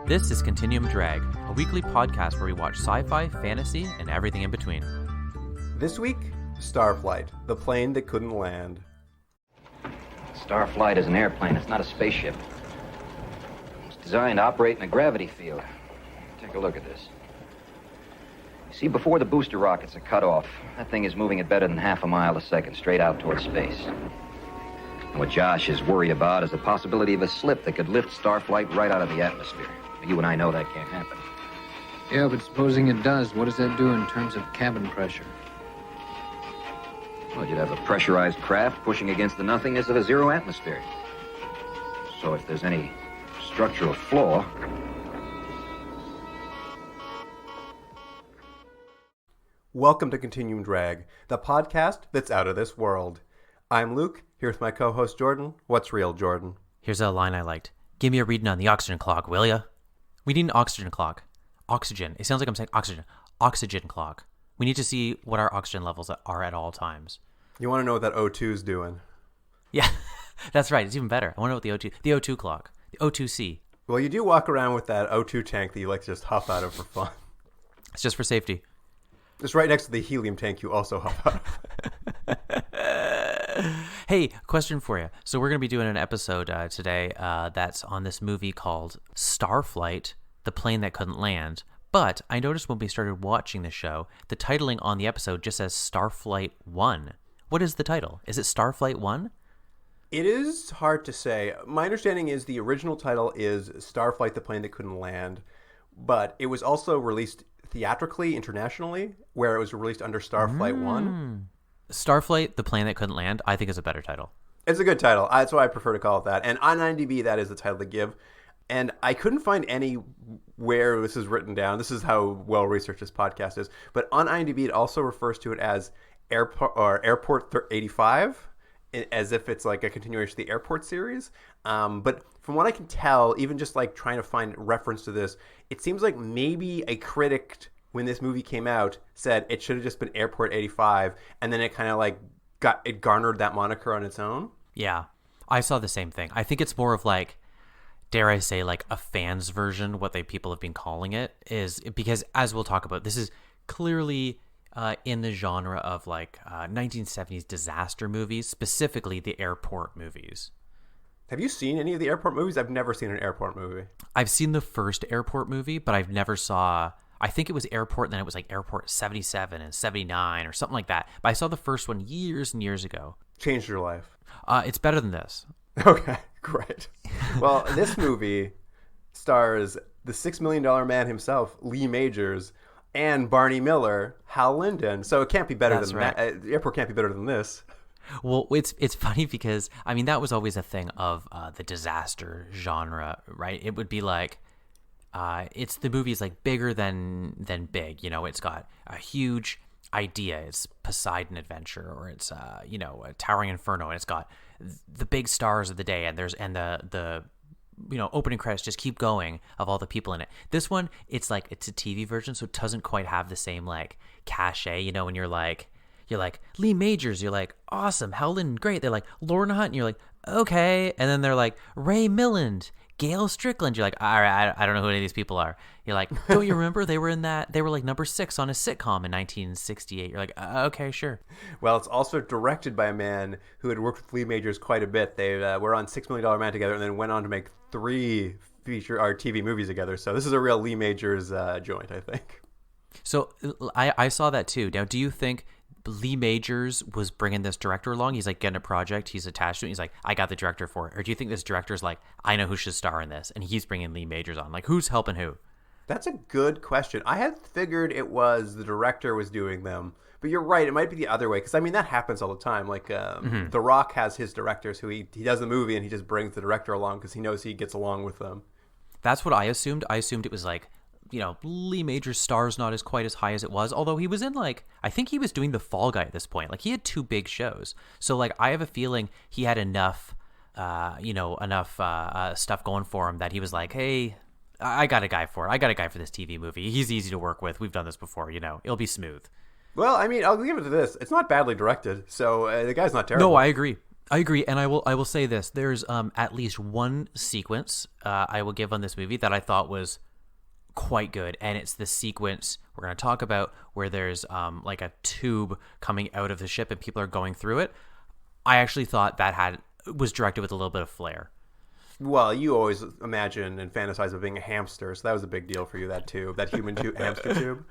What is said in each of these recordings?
This is Continuum Drag, a weekly podcast where we watch sci-fi, fantasy, and everything in between. This week, Starflight, the plane that couldn't land. Starflight is an airplane, it's not a spaceship. It's designed to operate in a gravity field. Take a look at this. You see, before the booster rockets are cut off, that thing is moving at better than half a mile a second, straight out towards space. And what Josh is worried about is the possibility of a slip that could lift Starflight right out of the atmosphere. You and I know that can't happen. Yeah, but supposing it does, what does that do in terms of cabin pressure? Well, you'd have a pressurized craft pushing against the nothingness of a zero atmosphere. So if there's any structural flaw... Welcome to Continuum Drag, the podcast that's out of this world. I'm Luke, here with my co-host Jordan. What's real, Jordan? Here's a line I liked. Give me a reading on the oxygen clock, will ya? We need an oxygen clock. Oxygen. It sounds like I'm saying oxygen. Oxygen clock. We need to see what our oxygen levels are at all times. You want to know what that O2's doing? Yeah, that's right. It's even better. I want to know what the O2 clock, the O2C. Well, you do walk around with that O2 tank that you like to just huff out of for fun. It's just for safety. It's right next to the helium tank you also huff out of. Hey, question for you. So we're going to be doing an episode today that's on this movie called Starflight, the plane that couldn't land. But I noticed when we started watching the show, the titling on the episode just says Starflight 1. What is the title? Is it Starflight 1? It is hard to say. My understanding is the original title is Starflight, the plane that couldn't land. But it was also released theatrically, internationally, where it was released under Starflight 1. Starflight, the plane that couldn't land, I think is a better title. It's a good title. That's why I prefer to call it that. And on IMDb, that is the title to give. And I couldn't find anywhere this is written down. This is how well-researched this podcast is. But on IMDb, it also refers to it as Airport 85, as if it's like a continuation of the Airport series. But from what I can tell, even just like trying to find reference to this, it seems like maybe a critic, when this movie came out, said it should have just been Airport 85, and then it kind of like garnered that moniker on its own. Yeah, I saw the same thing. I think it's more of like, dare I say, like a fan's version, what people have been calling it, is because, as we'll talk about, this is clearly in the genre of like 1970s disaster movies, specifically the airport movies. Have you seen any of the airport movies? I've never seen an airport movie. I've seen the first airport movie, but I've never saw... I think it was Airport, and then it was like Airport 77 and 79 or something like that. But I saw the first one years and years ago. Changed your life? It's better than this. Okay, great. Well, this movie stars the $6 million man himself, Lee Majors, and Barney Miller, Hal Linden. So it can't be better than that. The Airport can't be better than this. Well, it's funny because, I mean, that was always a thing of the disaster genre, right? It would be like, it's the movie's like bigger than big. You know, it's got a huge idea. It's Poseidon Adventure, or it's a Towering Inferno, and it's got the big stars of the day, and the opening credits just keep going of all the people in it. This one, it's a TV version, so it doesn't quite have the same like cachet. You know, when you're like Lee Majors, you're like, awesome, Hal Linden, great. They're like Lorna Hunt, and you're like, okay, and then they're like Ray Milland, Gail Strickland. You're like, all right, I don't know who any of these people are. You're like, don't you remember they were in that? They were like number 6 on a sitcom in 1968. You're like, okay, sure. Well, it's also directed by a man who had worked with Lee Majors quite a bit. They were on $6 Million Man together, and then went on to make 3 feature or TV movies together. So this is a real Lee Majors joint, I think. So I saw that too. Now, do you think Lee Majors was bringing this director along? He's like getting a project, he's attached to it, he's like, I got the director for it. Or do you think this director's like, I know who should star in this, and he's bringing Lee Majors on? Like, who's helping who? That's a good question. I had figured it was the director was doing them, but you're right, it might be the other way, because I mean that happens all the time. Like The Rock has his directors who he does the movie and he just brings the director along because he knows he gets along with them. That's what I assumed. I assumed it was like, Lee Majors' star's not quite as high as it was, although he was in I think he was doing The Fall Guy at this point. Like, he had 2 big shows. So like, I have a feeling he had enough stuff going for him that he was like, hey, I got a guy for it. I got a guy for this TV movie. He's easy to work with. We've done this before, it'll be smooth. Well, I mean, I'll give it to this. It's not badly directed, so the guy's not terrible. No, I agree. I agree, and I will say this: there's at least one sequence I will give on this movie that I thought was quite good, and it's the sequence we're going to talk about where there's like a tube coming out of the ship and people are going through it. I actually thought that was directed with a little bit of flair. Well, you always imagine and fantasize of being a hamster, so that was a big deal for you, that human hamster tube.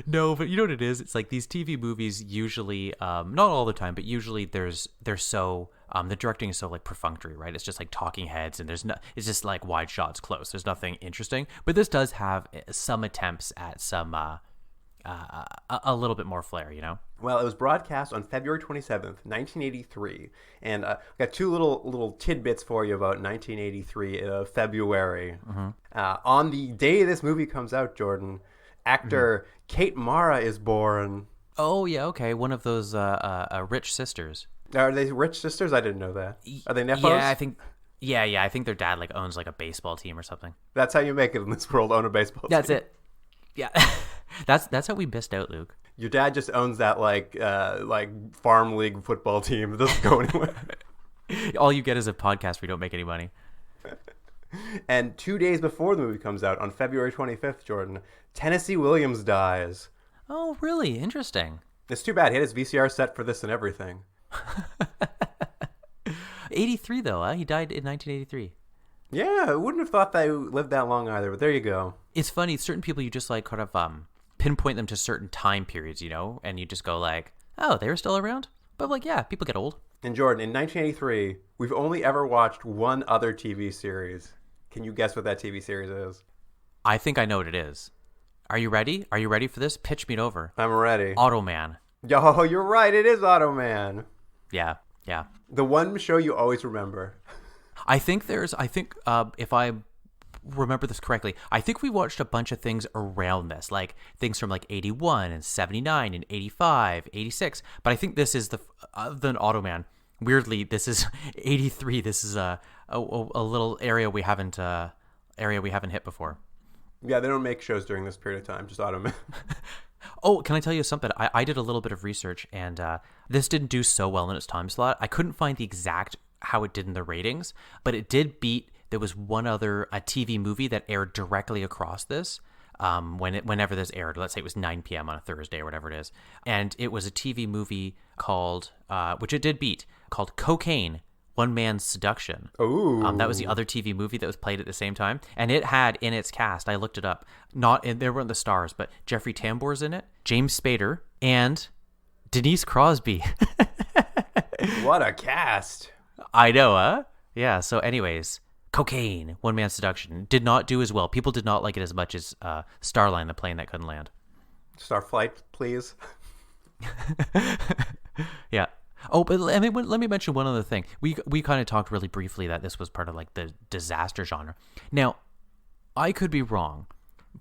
No, but you know what it is? It's like these TV movies usually, not all the time, but usually they're so the directing is so like perfunctory, right? It's just like talking heads, and it's just like wide shots, close. There's nothing interesting, but this does have some attempts at some a little bit more flair, you know. Well, it was broadcast on February 27th, 1983, and I've got two little tidbits for you about 1983 February. On the day this movie comes out, Jordan, actor Kate Mara is born. Oh yeah, okay, one of those rich sisters. Are they rich sisters? I didn't know that. Are they nephews? Yeah, I think. Yeah, I think their dad like owns like a baseball team or something. That's how you make it in this world. Own a baseball team. That's it. Yeah, that's how we missed out, Luke. Your dad just owns that like farm league football team. It doesn't go anywhere. All you get is a podcast where you don't make any money. And 2 days before the movie comes out, on February 25th, Jordan, Tennessee Williams dies. Oh, really? Interesting. It's too bad. He had his VCR set for this and everything. 83 though, huh? He died in 1983. Yeah, I wouldn't have thought they lived that long either, but there you go. It's funny, certain people you just like kind of pinpoint them to certain time periods, you know, and you just go like, oh, they were still around? But like, yeah, people get old. And Jordan, in 1983, we've only ever watched one other TV series. Can you guess what that TV series is? I think I know what it is. Are you ready? Are you ready for this? Pitch me over. I'm ready. Automan. Yo, you're right. It is Automan. Yeah. The one show you always remember. I think if I remember this correctly, I think we watched a bunch of things around this, like things from like 81 and 79 and 85, 86. But I think this is the Automan. Weirdly, this is 83. This is a little area we haven't hit before. Yeah, they don't make shows during this period of time, just Automan. Oh, can I tell you something? I did a little bit of research, and this didn't do so well in its time slot. I couldn't find the exact how it did in the ratings, but it did beat. There was one other TV movie that aired directly across this whenever this aired. Let's say it was 9 p.m. on a Thursday or whatever it is, and it was a TV movie called, which it did beat, called Cocaine. One Man's Seduction. Ooh. That was the other TV movie that was played at the same time. And it had in its cast, I looked it up, there weren't the stars, but Jeffrey Tambor's in it, James Spader, and Denise Crosby. What a cast. I know, huh? Yeah, so anyways, Cocaine, One Man's Seduction, did not do as well. People did not like it as much as Starline, the plane that couldn't land. Starflight, please. Yeah. Oh, but let me mention one other thing. We kind of talked really briefly that this was part of like the disaster genre. Now, I could be wrong,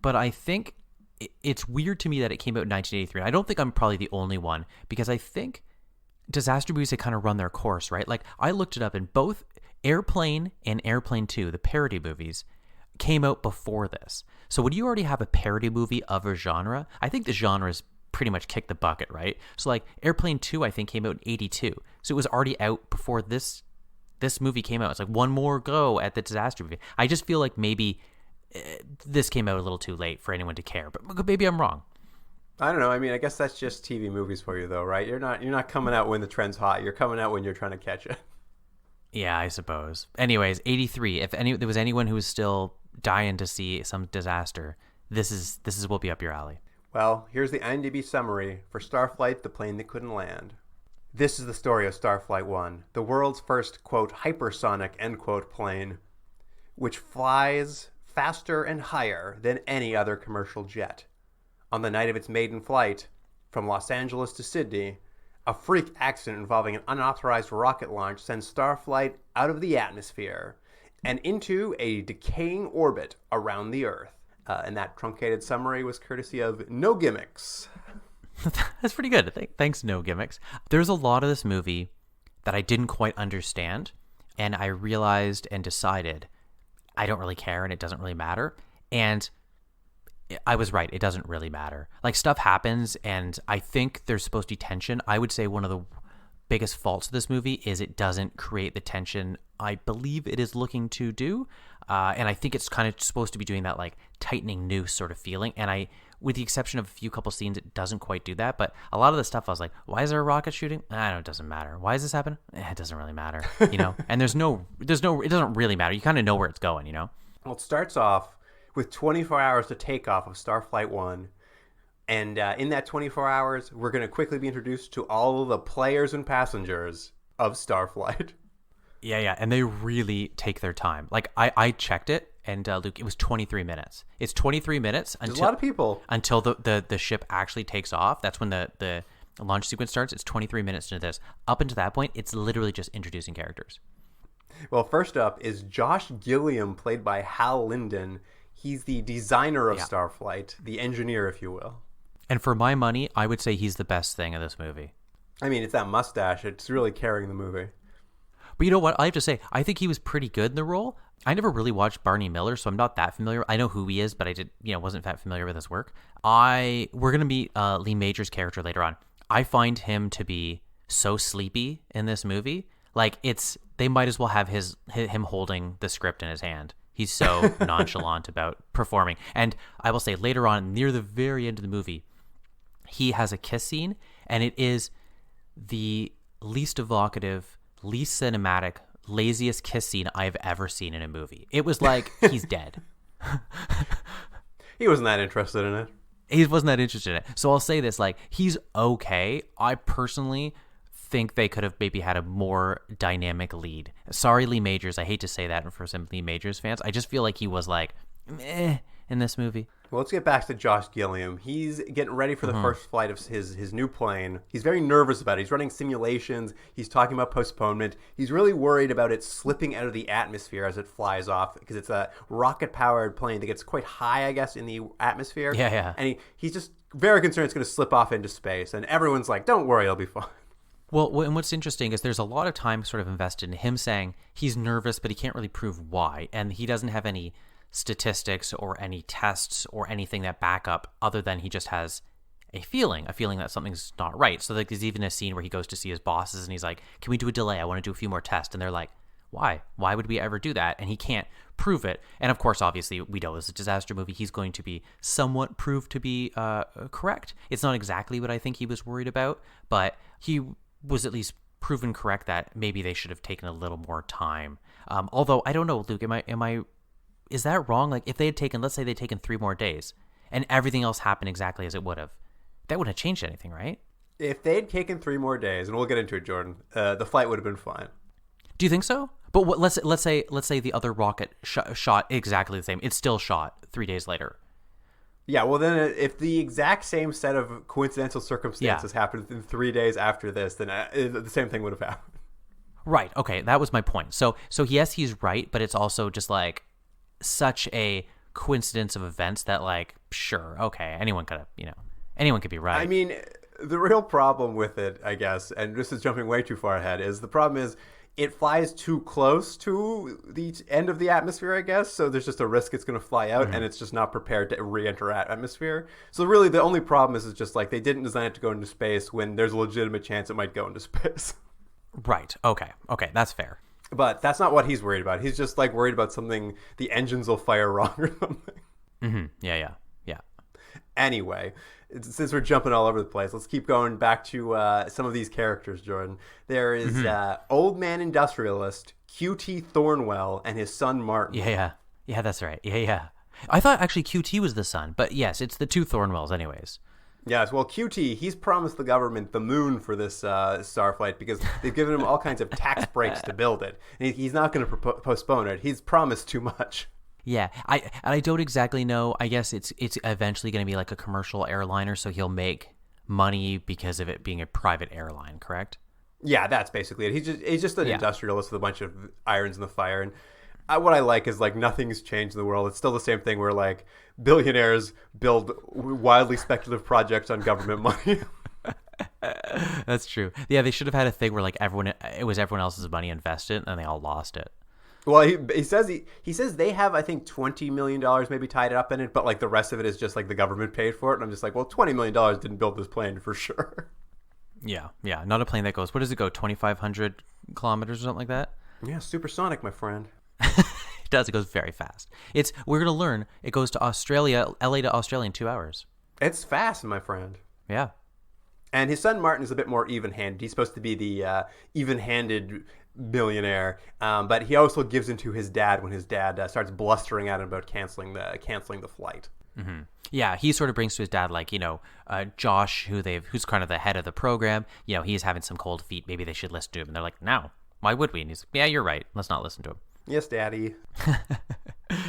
but I think it's weird to me that it came out in 1983. I don't think I'm probably the only one, because I think disaster movies had kind of run their course, right? Like I looked it up, and both Airplane and Airplane 2, the parody movies, came out before this. So when you already have a parody movie of a genre, I think the genre is pretty much kicked the bucket, right? So like Airplane 2 I think came out in 82, so it was already out before this movie came out. It's like one more go at the disaster movie. I just feel like maybe this came out a little too late for anyone to care, but maybe I'm wrong. I don't know. I mean, I guess that's just TV movies for you though, right? You're not coming out when the trend's hot. You're coming out when you're trying to catch it. Yeah, I suppose. Anyways, 83, if there was anyone who was still dying to see some disaster, this will be up your alley. Well, here's the IMDb summary for Starflight, the plane that couldn't land. This is the story of Starflight 1, the world's first, quote, hypersonic, end quote, plane, which flies faster and higher than any other commercial jet. On the night of its maiden flight, from Los Angeles to Sydney, a freak accident involving an unauthorized rocket launch sends Starflight out of the atmosphere and into a decaying orbit around the Earth. And that truncated summary was courtesy of No Gimmicks. That's pretty good. Thanks, No Gimmicks. There's a lot of this movie that I didn't quite understand, and I realized and decided I don't really care and it doesn't really matter. And I was right. It doesn't really matter. Like, stuff happens, and I think there's supposed to be tension. I would say one of the biggest faults of this movie is it doesn't create the tension I believe it is looking to do. And I think it's kind of supposed to be doing that like tightening noose sort of feeling. And with the exception of a few couple scenes, it doesn't quite do that. But a lot of the stuff I was like, why is there a rocket shooting? I don't know, it doesn't matter. Why is this happening? It doesn't really matter, you know? And it doesn't really matter. You kind of know where it's going, you know? Well, it starts off with 24 hours to takeoff of Starflight 1. And in that 24 hours, we're going to quickly be introduced to all of the players and passengers of Starflight. Yeah. And they really take their time. Like, I checked it, and Luke, it was 23 minutes. It's 23 minutes There's a lot of people. Until the ship actually takes off. That's when the launch sequence starts. It's 23 minutes into this. Up until that point, it's literally just introducing characters. Well, first up is Josh Gilliam, played by Hal Linden. He's the designer of Starflight, the engineer, if you will. And for my money, I would say he's the best thing of this movie. I mean, it's that mustache. It's really carrying the movie. But you know what? I have to say, I think he was pretty good in the role. I never really watched Barney Miller, so I'm not that familiar. I know who he is, but I wasn't that familiar with his work. We're gonna meet Lee Major's character later on. I find him to be so sleepy in this movie. Like they might as well have him holding the script in his hand. He's so nonchalant about performing. And I will say later on, near the very end of the movie, he has a kiss scene, and it is the least evocative, least cinematic, laziest kiss scene I've ever seen in a movie. It was like he's dead. He wasn't that interested in it. He wasn't that interested in it. So I'll say this, like, he's okay. I personally think they could have maybe had a more dynamic lead. Sorry, Lee Majors. I hate to say that for some Lee Majors fans. I just feel like he was like, meh in this movie. Well, let's get back to Josh Gilliam. He's getting ready for the first flight of his new plane. He's very nervous about it. He's running simulations. He's talking about postponement. He's really worried about it slipping out of the atmosphere as it flies off, because it's a rocket-powered plane that gets quite high, I guess, in the atmosphere. Yeah. And he's just very concerned it's going to slip off into space. And everyone's like, don't worry, it'll be fine. Well, and what's interesting is there's a lot of time sort of invested in him saying he's nervous, but he can't really prove why. And he doesn't have any statistics or any tests or anything that back up, other than he just has a feeling that something's not right. So like there's even a scene where he goes to see his bosses and he's like, can we do a delay? I want to do a few more tests. And they're like, why would we ever do that? And he can't prove it. And of course, obviously, we know it's a disaster movie. He's going to be somewhat proved to be correct. It's not exactly what I think he was worried about, but he was at least proven correct that maybe they should have taken a little more time. Although I don't know, Luke, is that wrong? Like, if they had taken, let's say they'd taken 3 more days and everything else happened exactly as it would have, that wouldn't have changed anything, right? If they'd taken 3 more days, and we'll get into it, Jordan, the flight would have been fine. Do you think so? But let's say the other rocket shot exactly the same. It's still shot 3 days later. Yeah, well then, if the exact same set of coincidental circumstances happened in 3 days after this, then the same thing would have happened. Right. Okay, that was my point. So yes, he's right, but it's also just like such a coincidence of events that, like, sure, okay, anyone could be right. I mean, the real problem with it, I guess, and this is jumping way too far ahead, is the problem is it flies too close to the end of the atmosphere, I guess, so there's just a risk it's going to fly out, and it's just not prepared to re-enter atmosphere. So really, the only problem is just like they didn't design it to go into space when there's a legitimate chance it might go into space. Right. Okay, that's fair. But that's not what he's worried about. He's just like worried about something, the engines will fire wrong or something. Mm-hmm. Yeah. Anyway, since we're jumping all over the place, let's keep going back to some of these characters, Jordan. There is old man industrialist QT Thornwell and his son Martin. Yeah, that's right. Yeah. I thought actually QT was the son, but yes, it's the 2 Thornwells anyways. Yes, well, QT, he's promised the government the moon for this Starflight because they've given him all kinds of tax breaks to build it. And he's not going to postpone it. He's promised too much. Yeah, I don't exactly know. I guess it's eventually going to be like a commercial airliner, so he'll make money because of it being a private airline, correct? Yeah, that's basically it. He's just an industrialist with a bunch of irons in the fire. And what I like is, like, nothing's changed in the world. It's still the same thing where, like, billionaires build wildly speculative projects on government money. That's true. Yeah, they should have had a thing where, like, it was everyone else's money invested and they all lost it. Well, he says they have, I think, $20 million maybe tied up in it, but, like, the rest of it is just, like, the government paid for it. And I'm just like, well, $20 million didn't build this plane for sure. Yeah, yeah. Not a plane that goes, what does it go, 2,500 kilometers or something like that? Yeah, supersonic, my friend. It does. It goes very fast. We're going to learn it goes to Australia, LA to Australia in 2 hours. It's fast, my friend. Yeah. And his son Martin is a bit more even-handed. He's supposed to be the even-handed billionaire, but he also gives in to his dad when his dad starts blustering at him about canceling the flight. Mm-hmm. Yeah, he sort of brings to his dad, like, Josh, who's kind of the head of the program. He's having some cold feet. Maybe they should listen to him. And they're like, no, why would we? And he's like, yeah, you're right. Let's not listen to him. Yes, Daddy.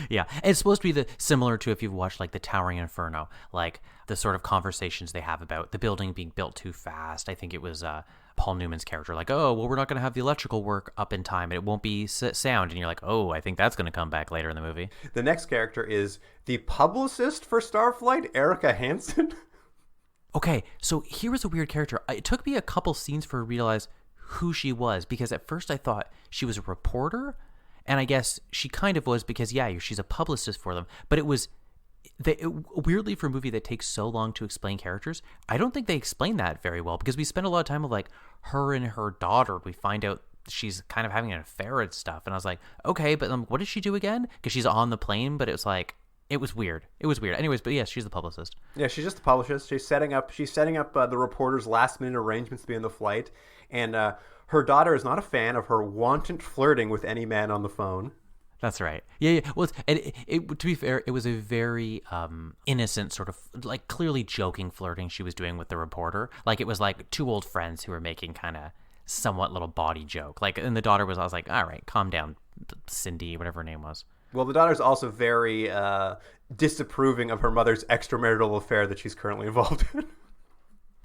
Yeah, and it's supposed to be similar to if you've watched like the Towering Inferno, like the sort of conversations they have about the building being built too fast. I think it was Paul Newman's character, like, oh, well, we're not going to have the electrical work up in time, and it won't be sound, and you're like, oh, I think that's going to come back later in the movie. The next character is the publicist for Starflight, Erica Hansen. Okay, so here was a weird character. It took me a couple scenes for to realize who she was, because at first I thought she was a reporter. And I guess she kind of was because, yeah, she's a publicist for them. But it was weirdly for a movie that takes so long to explain characters. I don't think they explain that very well because we spend a lot of time with like her and her daughter. We find out she's kind of having an affair and stuff. And I was like, okay, but what did she do again? Because she's on the plane, but it was like, it was weird. It was weird. Anyways, but yes, she's the publicist. Yeah, she's just the publicist. She's setting up the reporter's last minute arrangements to be on the flight. And her daughter is not a fan of her wanton flirting with any man on the phone. That's right. Yeah. Well, to be fair, it was a very innocent sort of, like, clearly joking flirting she was doing with the reporter. Like, it was like two old friends who were making kind of somewhat little body joke. Like, and the daughter I was like, all right, calm down, Cindy, whatever her name was. Well, the daughter's also very disapproving of her mother's extramarital affair that she's currently involved in.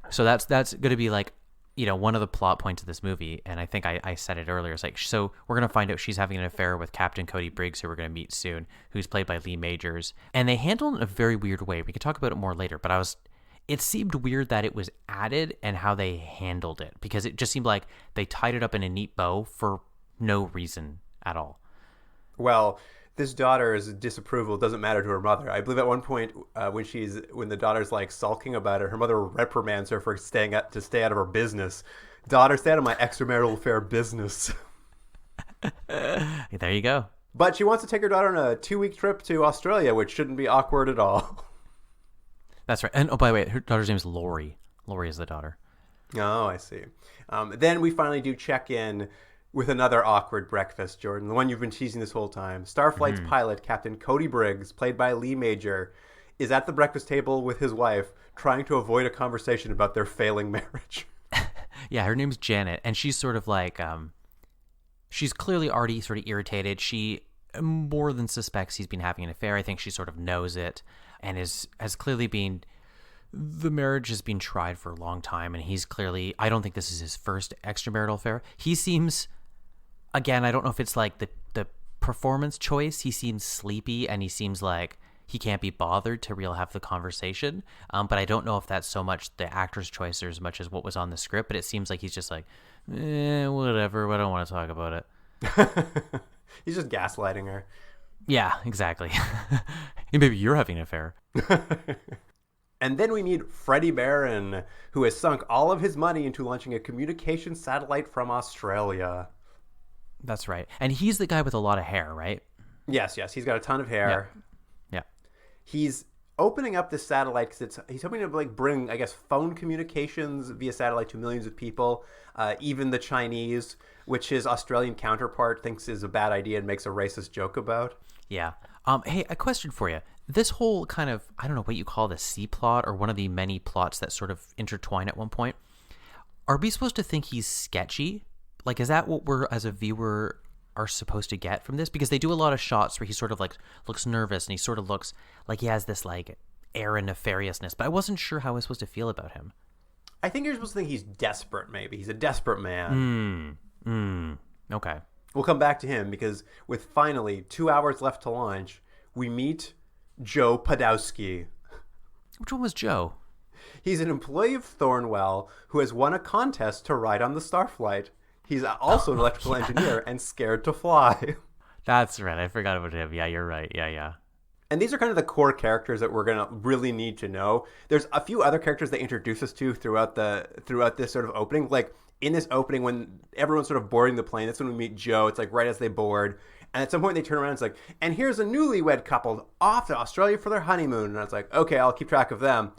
So that's going to be like, one of the plot points of this movie, and I think I said it earlier, it's like, so we're going to find out she's having an affair with Captain Cody Briggs, who we're going to meet soon, who's played by Lee Majors. And they handle it in a very weird way. We can talk about it more later, but it seemed weird that it was added and how they handled it, because it just seemed like they tied it up in a neat bow for no reason at all. Well, this daughter's disapproval doesn't matter to her mother. I believe at one point when the daughter's like sulking about it, her mother reprimands her for to stay out of her business. Daughter, stay out of my extramarital affair business. There you go. But she wants to take her daughter on a 2-week trip to Australia, which shouldn't be awkward at all. That's right. And by the way, her daughter's name is Lori. Lori is the daughter. Oh, I see. Then we finally do check in with another awkward breakfast, Jordan, the one you've been teasing this whole time. Starflight's pilot, Captain Cody Briggs, played by Lee Major, is at the breakfast table with his wife, trying to avoid a conversation about their failing marriage. Yeah, her name's Janet, and she's sort of like, she's clearly already sort of irritated. She more than suspects he's been having an affair. I think she sort of knows it, and has clearly been, the marriage has been tried for a long time, and he's clearly, I don't think this is his first extramarital affair. He seems, again, I don't know if it's like the performance choice. He seems sleepy, and he seems like he can't be bothered to really have the conversation. But I don't know if that's so much the actor's choice or as much as what was on the script. But it seems like he's just like, whatever. I don't want to talk about it. He's just gaslighting her. Yeah, exactly. Maybe you're having an affair. And then we meet Freddie Barron, who has sunk all of his money into launching a communication satellite from Australia. That's right. And he's the guy with a lot of hair, right? Yes. He's got a ton of hair. Yeah. He's opening up this satellite because he's hoping to bring, I guess, phone communications via satellite to millions of people, even the Chinese, which his Australian counterpart thinks is a bad idea and makes a racist joke about. Yeah. Hey, a question for you. This whole kind of, I don't know what you call the C plot or one of the many plots that sort of intertwine at one point. Are we supposed to think he's sketchy? Like, is that what we're, as a viewer, are supposed to get from this? Because they do a lot of shots where he sort of like looks nervous and he sort of looks like he has this like air of nefariousness, but I wasn't sure how I was supposed to feel about him. I think you're supposed to think he's desperate, maybe. He's a desperate man. Okay. We'll come back to him because with finally 2 hours left to launch, we meet Joe Podowski. Which one was Joe? He's an employee of Thornwell who has won a contest to ride on the Starflight. He's also an electrical engineer and scared to fly. That's right. I forgot about him. Yeah, you're right. Yeah. And these are kind of the core characters that we're going to really need to know. There's a few other characters they introduce us to throughout this sort of opening. Like in this opening, when everyone's sort of boarding the plane, that's when we meet Joe. It's like right as they board. And at some point they turn around and it's like, and here's a newlywed couple off to Australia for their honeymoon. And it's like, okay, I'll keep track of them.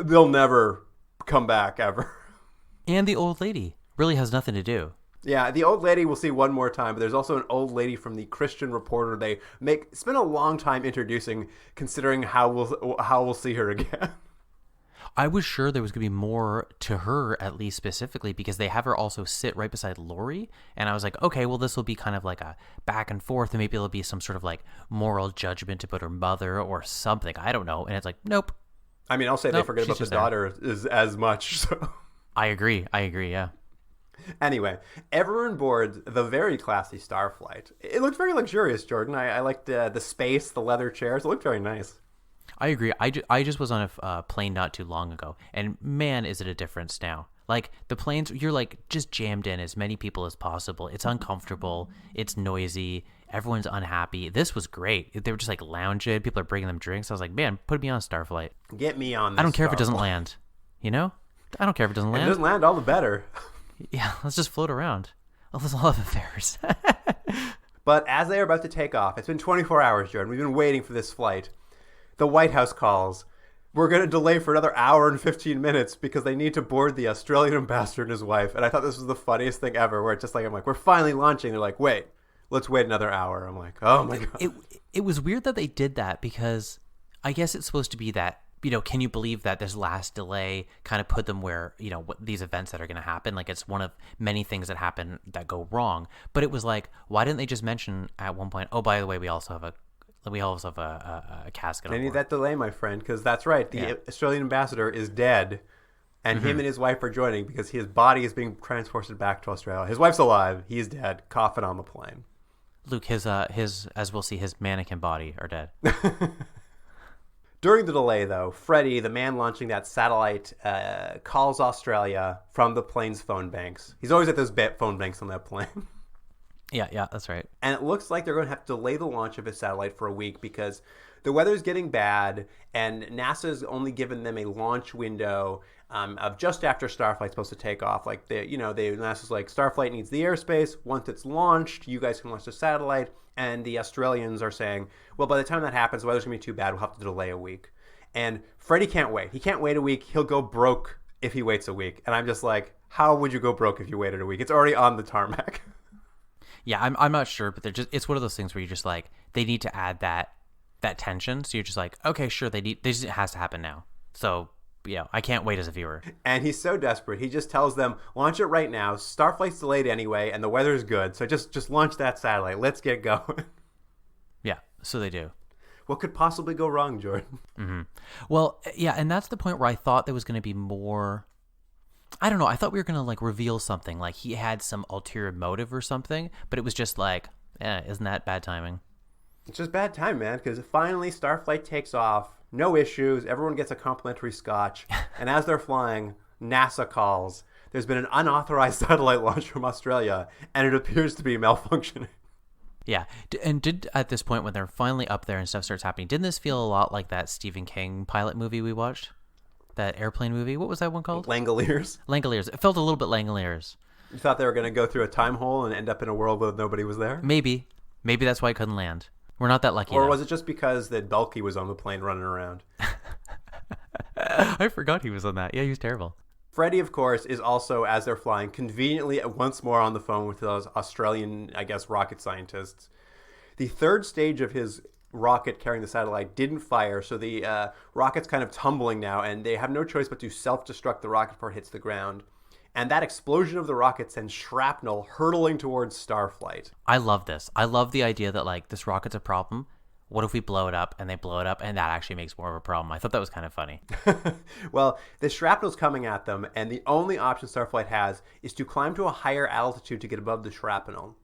They'll never come back ever. And the old lady really has nothing to do. Yeah, the old lady we'll see one more time, but there's also an old lady from the Christian Reporter they spend a long time introducing, considering how we'll see her again. I was sure there was going to be more to her, at least specifically, because they have her also sit right beside Lori. And I was like, okay, well, this will be kind of like a back and forth, and maybe it'll be some sort of like moral judgment about her mother or something. I don't know. And it's like, nope. I mean, I'll say they forget about the daughter as much. So I agree, yeah. Anyway, everyone boards the very classy Starflight. It looked very luxurious, Jordan. I liked the space, the leather chairs. It looked very nice. I agree. I just was on a plane not too long ago, and man, is it a difference now. Like, the planes, you're like just jammed in as many people as possible. It's uncomfortable. It's noisy. Everyone's unhappy. This was great. They were just like lounging. People are bringing them drinks. I was like, man, put me on Starflight. Get me on this I don't care Starflight. If it doesn't land. You know? I don't care if it doesn't land. If it doesn't land, all the better. Yeah, let's just float around. Let's love affairs. But as they are about to take off, it's been 24 hours, Jordan. We've been waiting for this flight. The White House calls. We're going to delay for another hour and 15 minutes because they need to board the Australian ambassador and his wife. And I thought this was the funniest thing ever, where it's just like, I'm like, we're finally launching. They're like, wait, let's wait another hour. I'm like, oh my God. It was weird that they did that, because I guess it's supposed to be that, you know, can you believe that this last delay kind of put them where, you know, what these events that are going to happen, like it's one of many things that happen that go wrong. But it was like, why didn't they just mention at one point, oh, by the way, we also have a casket. They need that delay, my friend, because that's right. The Australian ambassador is dead, and him and his wife are joining because his body is being transported back to Australia. His wife's alive. He's dead, coughing on the plane. Luke, his as we'll see, his mannequin body are dead. During the delay, though, Freddie, the man launching that satellite, calls Australia from the plane's phone banks. He's always at those phone banks on that plane. Yeah, that's right. And it looks like they're going to have to delay the launch of his satellite for a week because the weather's getting bad, and NASA's only given them a launch window of just after Starflight's supposed to take off. Like, NASA's like, Starflight needs the airspace. Once it's launched, you guys can launch the satellite. And the Australians are saying, well, by the time that happens, the weather's going to be too bad. We'll have to delay a week. And Freddie can't wait. He can't wait a week. He'll go broke if he waits a week. And I'm just like, how would you go broke if you waited a week? It's already on the tarmac. Yeah, I'm not sure, but it's one of those things where you're just like, they need to add that tension. So you're just like, okay, sure, this has to happen now. So, yeah, I can't wait as a viewer. And he's so desperate. He just tells them, launch it right now. Starflight's delayed anyway, and the weather's good. So just launch that satellite. Let's get going. Yeah, so they do. What could possibly go wrong, Jordan? Mm-hmm. Well, yeah, and that's the point where I thought there was going to be more. I don't know. I thought we were going to like reveal something, like he had some ulterior motive or something, but it was just like, isn't that bad timing? It's just bad time, man, because finally Starflight takes off. No issues. Everyone gets a complimentary scotch. And as they're flying, NASA calls. There's been an unauthorized satellite launch from Australia, and it appears to be malfunctioning. Yeah. And at this point, when they're finally up there and stuff starts happening, didn't this feel a lot like that Stephen King pilot movie we watched? That airplane movie? What was that one called? Langoliers. Langoliers. It felt a little bit Langoliers. You thought they were going to go through a time hole and end up in a world where nobody was there? Maybe that's why it couldn't land. We're not that lucky. Or was it just because that Belky was on the plane running around? I forgot he was on that. Yeah, he was terrible. Freddie, of course, is also, as they're flying, conveniently once more on the phone with those Australian, I guess, rocket scientists. The third stage of his rocket carrying the satellite didn't fire, so the rocket's kind of tumbling now, and they have no choice but to self-destruct the rocket before it hits the ground. And that explosion of the rocket sends shrapnel hurtling towards Starflight. I love this. I love the idea that, like, this rocket's a problem. What if we blow it up, and they blow it up, and that actually makes more of a problem? I thought that was kind of funny. Well, the shrapnel's coming at them, and the only option Starflight has is to climb to a higher altitude to get above the shrapnel.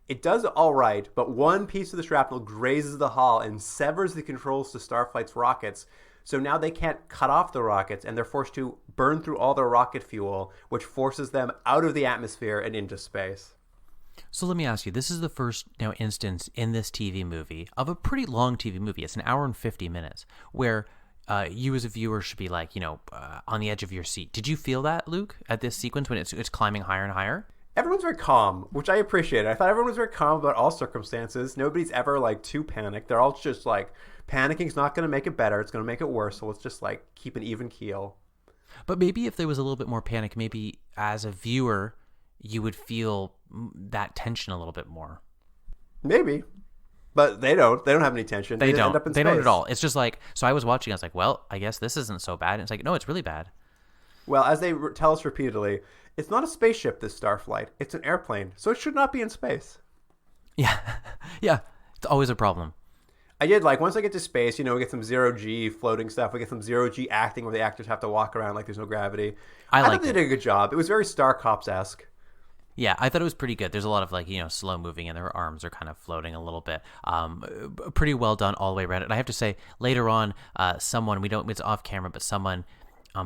It does all right, but one piece of the shrapnel grazes the hull and severs the controls to Starflight's rockets. So now they can't cut off the rockets, and they're forced to burn through all their rocket fuel, which forces them out of the atmosphere and into space. So let me ask you, this is the first instance in this TV movie of a pretty long TV movie. It's an hour and 50 minutes where you as a viewer should be like, on the edge of your seat. Did you feel that, Luke, at this sequence when it's climbing higher and higher? Everyone's very calm, which I appreciate. I thought everyone was very calm about all circumstances. Nobody's ever like too panicked. They're all just like, panicking's not going to make it better. It's going to make it worse. So let's just like keep an even keel. But maybe if there was a little bit more panic, maybe as a viewer, you would feel that tension a little bit more. Maybe. But they don't. They don't have any tension. They don't. End up in They space. don't at all. It's just like, so I was watching, I was like, well, I guess this isn't so bad. And it's like, no, it's really bad. Well, as they tell us repeatedly, it's not a spaceship, this Starflight. It's an airplane. So it should not be in space. Yeah. Yeah. It's always a problem. I did like, once I get to space, we get some zero-G floating stuff. We get some zero-G acting where the actors have to walk around like there's no gravity. I thought they did a good job. It was very Star Cops-esque. Yeah, I thought it was pretty good. There's a lot of like, slow moving and their arms are kind of floating a little bit. Pretty well done all the way around. And I have to say, later on, someone, it's off camera, but someone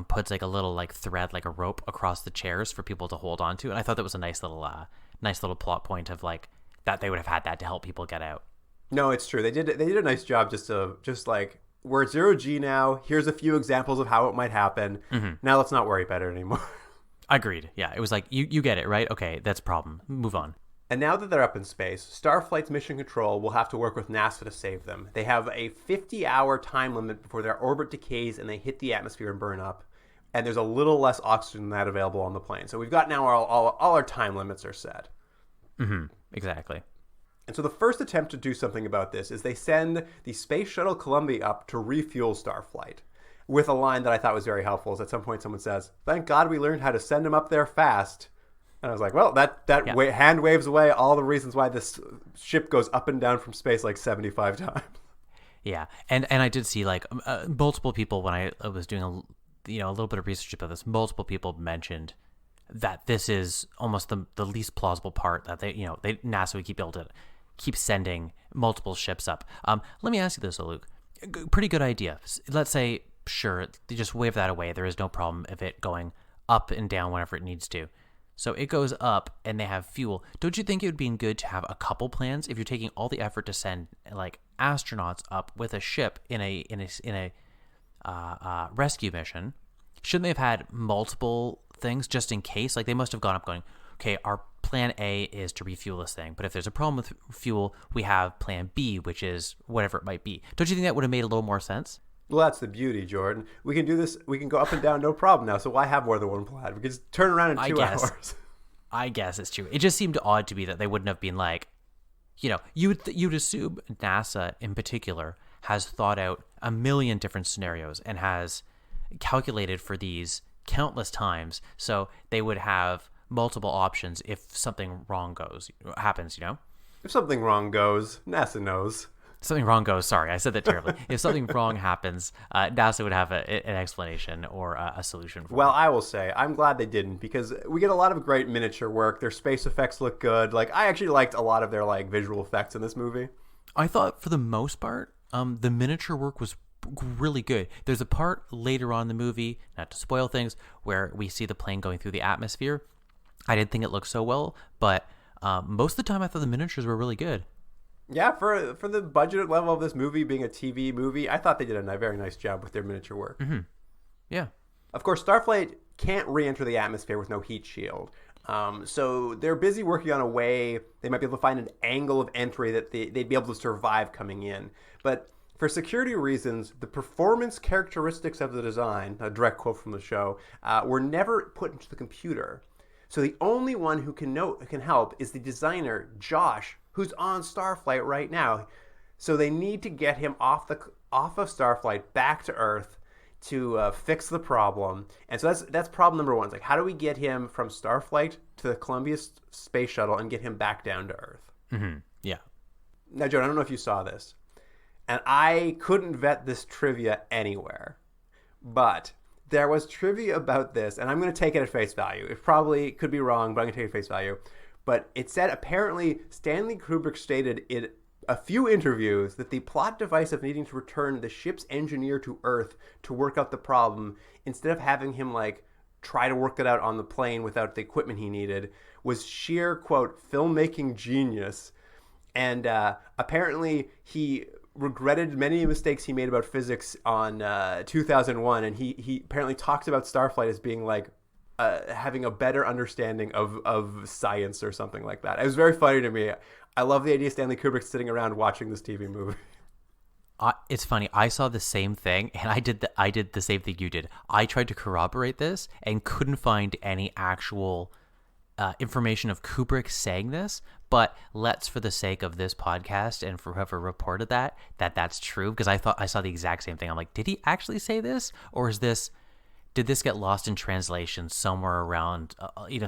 puts like a little like thread, like a rope across the chairs for people to hold on to. And I thought that was a nice little plot point of like that they would have had that to help people get out. No, it's true. They did a nice job just like, we're at zero-G now. Here's a few examples of how it might happen. Mm-hmm. Now let's not worry about it anymore. Agreed. Yeah, it was like, you get it, right? Okay, that's a problem. Move on. And now that they're up in space, Starflight's mission control will have to work with NASA to save them. They have a 50-hour time limit before their orbit decays and they hit the atmosphere and burn up. And there's a little less oxygen than that available on the plane. So we've got now all our time limits are set. Mm-hmm. Exactly. And so the first attempt to do something about this is they send the Space Shuttle Columbia up to refuel Starflight. With a line that I thought was very helpful is at some point someone says, "Thank God we learned how to send him up there fast." And I was like, well, that hand waves away all the reasons why this ship goes up and down from space like 75 times. Yeah, and I did see like multiple people when I was doing a little bit of research about this. Multiple people mentioned that this is almost the least plausible part, that NASA would keep sending multiple ships up. Let me ask you this, Luke. Pretty good idea. Let's say, sure, they just wave that away. There is no problem of it going up and down whenever it needs to. So it goes up and they have fuel. Don't you think it would be good to have a couple plans if you're taking all the effort to send like astronauts up with a ship in a rescue mission? Shouldn't they have had multiple things just in case? Like they must have gone up going, okay, our plan A is to refuel this thing, but if there's a problem with fuel, we have plan B, which is whatever it might be. Don't you think that would have made a little more sense? Well, that's the beauty, Jordan. We can do this. We can go up and down, no problem now. So why have more than one plan? We can just turn around in 2 hours. I guess it's true. It just seemed odd to me that they wouldn't have been like, you'd assume NASA in particular has thought out a million different scenarios and has calculated for these countless times. So they would have multiple options if something wrong happens. If something wrong goes, NASA knows. Something wrong goes. Sorry, I said that terribly. If something wrong happens, NASA would have an explanation or a solution for Well, it. I will say, I'm glad they didn't, because we get a lot of great miniature work. Their space effects look good. Like, I actually liked a lot of their visual effects in this movie. I thought for the most part, the miniature work was really good. There's a part later on in the movie, not to spoil things, where we see the plane going through the atmosphere. I didn't think it looked so well, but most of the time I thought the miniatures were really good. Yeah, for the budget level of this movie being a TV movie, I thought they did a very nice job with their miniature work. Mm-hmm. Yeah. Of course, Starflight can't re-enter the atmosphere with no heat shield. So they're busy working on a way they might be able to find an angle of entry that they'd be able to survive coming in. But for security reasons, the performance characteristics of the design, a direct quote from the show, were never put into the computer. So the only one who can help is the designer, Josh, who's on Starflight right now. So they need to get him off of Starflight back to Earth to fix the problem. And so that's problem number one. It's like, how do we get him from Starflight to the Columbia Space Shuttle and get him back down to Earth? Mm-hmm. Yeah. Now, Joe, I don't know if you saw this, and I couldn't vet this trivia anywhere, but there was trivia about this, and I'm going to take it at face value. It probably could be wrong, but I'm going to take it at face value. But it said apparently Stanley Kubrick stated in a few interviews that the plot device of needing to return the ship's engineer to Earth to work out the problem, instead of having him try to work it out on the plane without the equipment he needed was sheer, quote, filmmaking genius. And apparently he regretted many mistakes he made about physics on 2001. And he apparently talks about Starflight as being like having a better understanding of science or something like that. It was very funny to me. I love the idea of Stanley Kubrick sitting around watching this TV movie. It's funny. I saw the same thing, and I did the same thing you did. I tried to corroborate this and couldn't find any actual information of Kubrick saying this. But let's, for the sake of this podcast and for whoever reported that's true, because I saw the exact same thing. I'm like, did he actually say this, or did this get lost in translation somewhere around,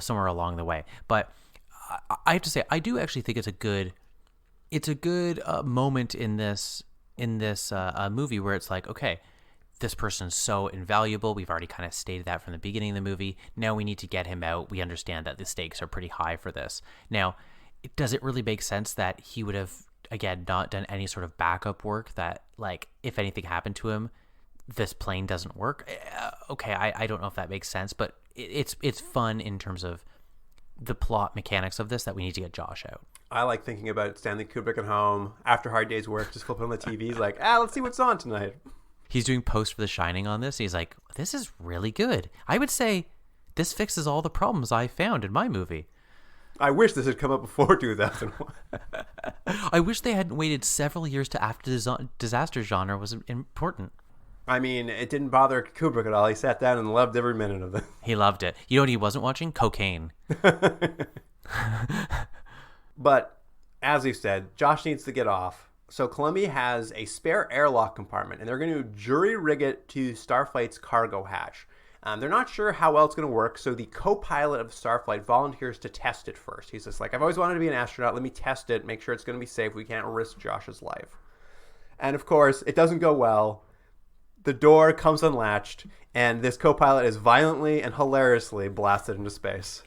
somewhere along the way? But I have to say, I do actually think it's a good moment in this movie where it's like, okay, this person's so invaluable. We've already kind of stated that from the beginning of the movie. Now we need to get him out. We understand that the stakes are pretty high for this. Now, does it really make sense that he would have, again, not done any sort of backup work that, like, if anything happened to him, this plane doesn't work? Okay, I don't know if that makes sense, but it's fun in terms of the plot mechanics of this that we need to get Josh out. I like thinking about Stanley Kubrick at home after hard day's work, just flipping on the TV. He's like, let's see what's on tonight. He's doing post for The Shining on this. He's like, this is really good. I would say this fixes all the problems I found in my movie. I wish this had come up before 2001. I wish they hadn't waited several years to after the disaster genre was important. I mean, it didn't bother Kubrick at all. He sat down and loved every minute of it. He loved it. You know what he wasn't watching? Cocaine. But, as we said, Josh needs to get off. So Columbia has a spare airlock compartment, and they're going to jury rig it to Starflight's cargo hatch. They're not sure how well it's going to work, so the co-pilot of Starflight volunteers to test it first. He's just like, I've always wanted to be an astronaut. Let me test it, make sure it's going to be safe. We can't risk Josh's life. And, of course, it doesn't go well. The door comes unlatched, and this co-pilot is violently and hilariously blasted into space.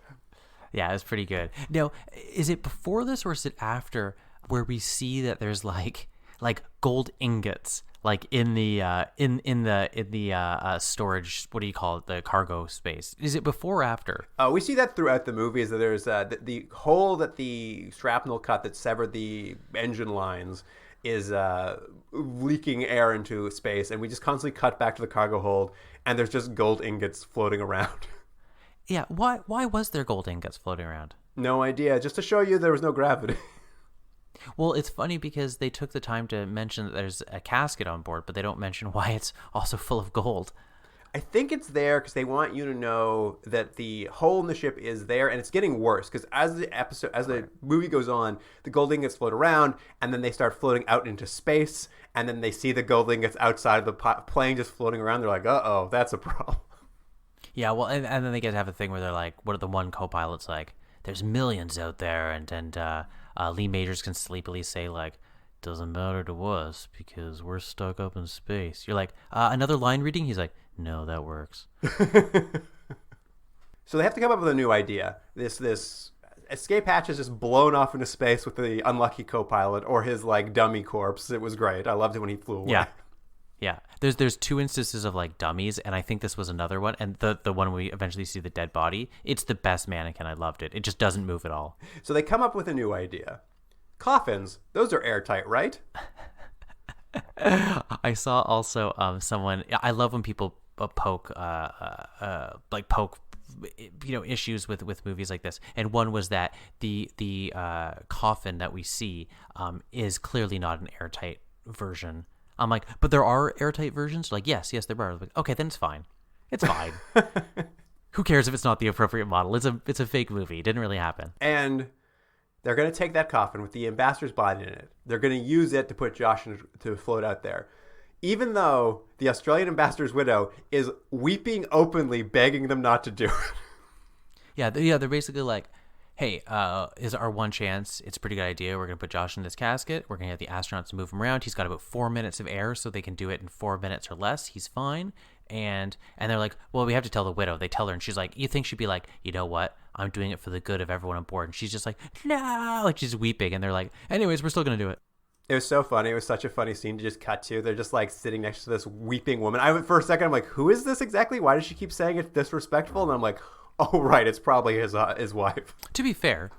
Yeah, it's pretty good. Now, is it before this or is it after where we see that there's like gold ingots like in the storage? What do you call it? The cargo space. Is it before or after? We see that throughout the movie. Is that there's the hole that the shrapnel cut that severed the engine lines is leaking air into space, and we just constantly cut back to the cargo hold, and there's just gold ingots floating around. Yeah, why was there gold ingots floating around? No idea. Just to show you there was no gravity. Well, it's funny because they took the time to mention that there's a casket on board, but they don't mention why it's also full of gold. I think it's there because they want you to know that the hole in the ship is there, and it's getting worse because as the movie goes on, the gold ingots float around, and then they start floating out into space, and then they see the gold ingots outside of the plane just floating around. They're like, uh-oh, that's a problem. Yeah, well, and then they get to have a thing where they're like, what are the one co-pilot's like? There's millions out there, and Lee Majors can sleepily say, like, doesn't matter to us because we're stuck up in space. You're like, another line reading? He's like, no, that works. So they have to come up with a new idea. This escape hatch is just blown off into space with the unlucky co-pilot or his, like, dummy corpse. It was great. I loved it when he flew away. Yeah. There's two instances of like dummies, and I think this was another one. And the one we eventually see the dead body, it's the best mannequin. I loved it. It just doesn't move at all. So they come up with a new idea. Coffins, those are airtight, right? I saw also someone. I love when people poke issues with movies like this. And one was that the coffin that we see is clearly not an airtight version. I'm like, but there are airtight versions? Like, yes, there are. Like, okay, then it's fine. It's fine. Who cares if it's not the appropriate model? It's a fake movie. It didn't really happen. And they're going to take that coffin with the ambassador's body in it. They're going to use it to put Josh to float out there. Even though the Australian ambassador's widow is weeping openly, begging them not to do it. Yeah, they're basically like, hey, is our one chance. It's a pretty good idea. We're going to put Josh in this casket. We're going to get the astronauts to move him around. He's got about 4 minutes of air, so they can do it in 4 minutes or less. He's fine. And they're like, well, we have to tell the widow. They tell her, and she's like, you think she'd be like, you know what? I'm doing it for the good of everyone on board. And she's just like, no, like she's weeping. And they're like, anyways, we're still going to do it. It was so funny. It was such a funny scene to just cut to. They're just like sitting next to this weeping woman. For a second, I'm like, who is this exactly? Why does she keep saying it's disrespectful? And I'm like, oh, right. It's probably his wife. To be fair,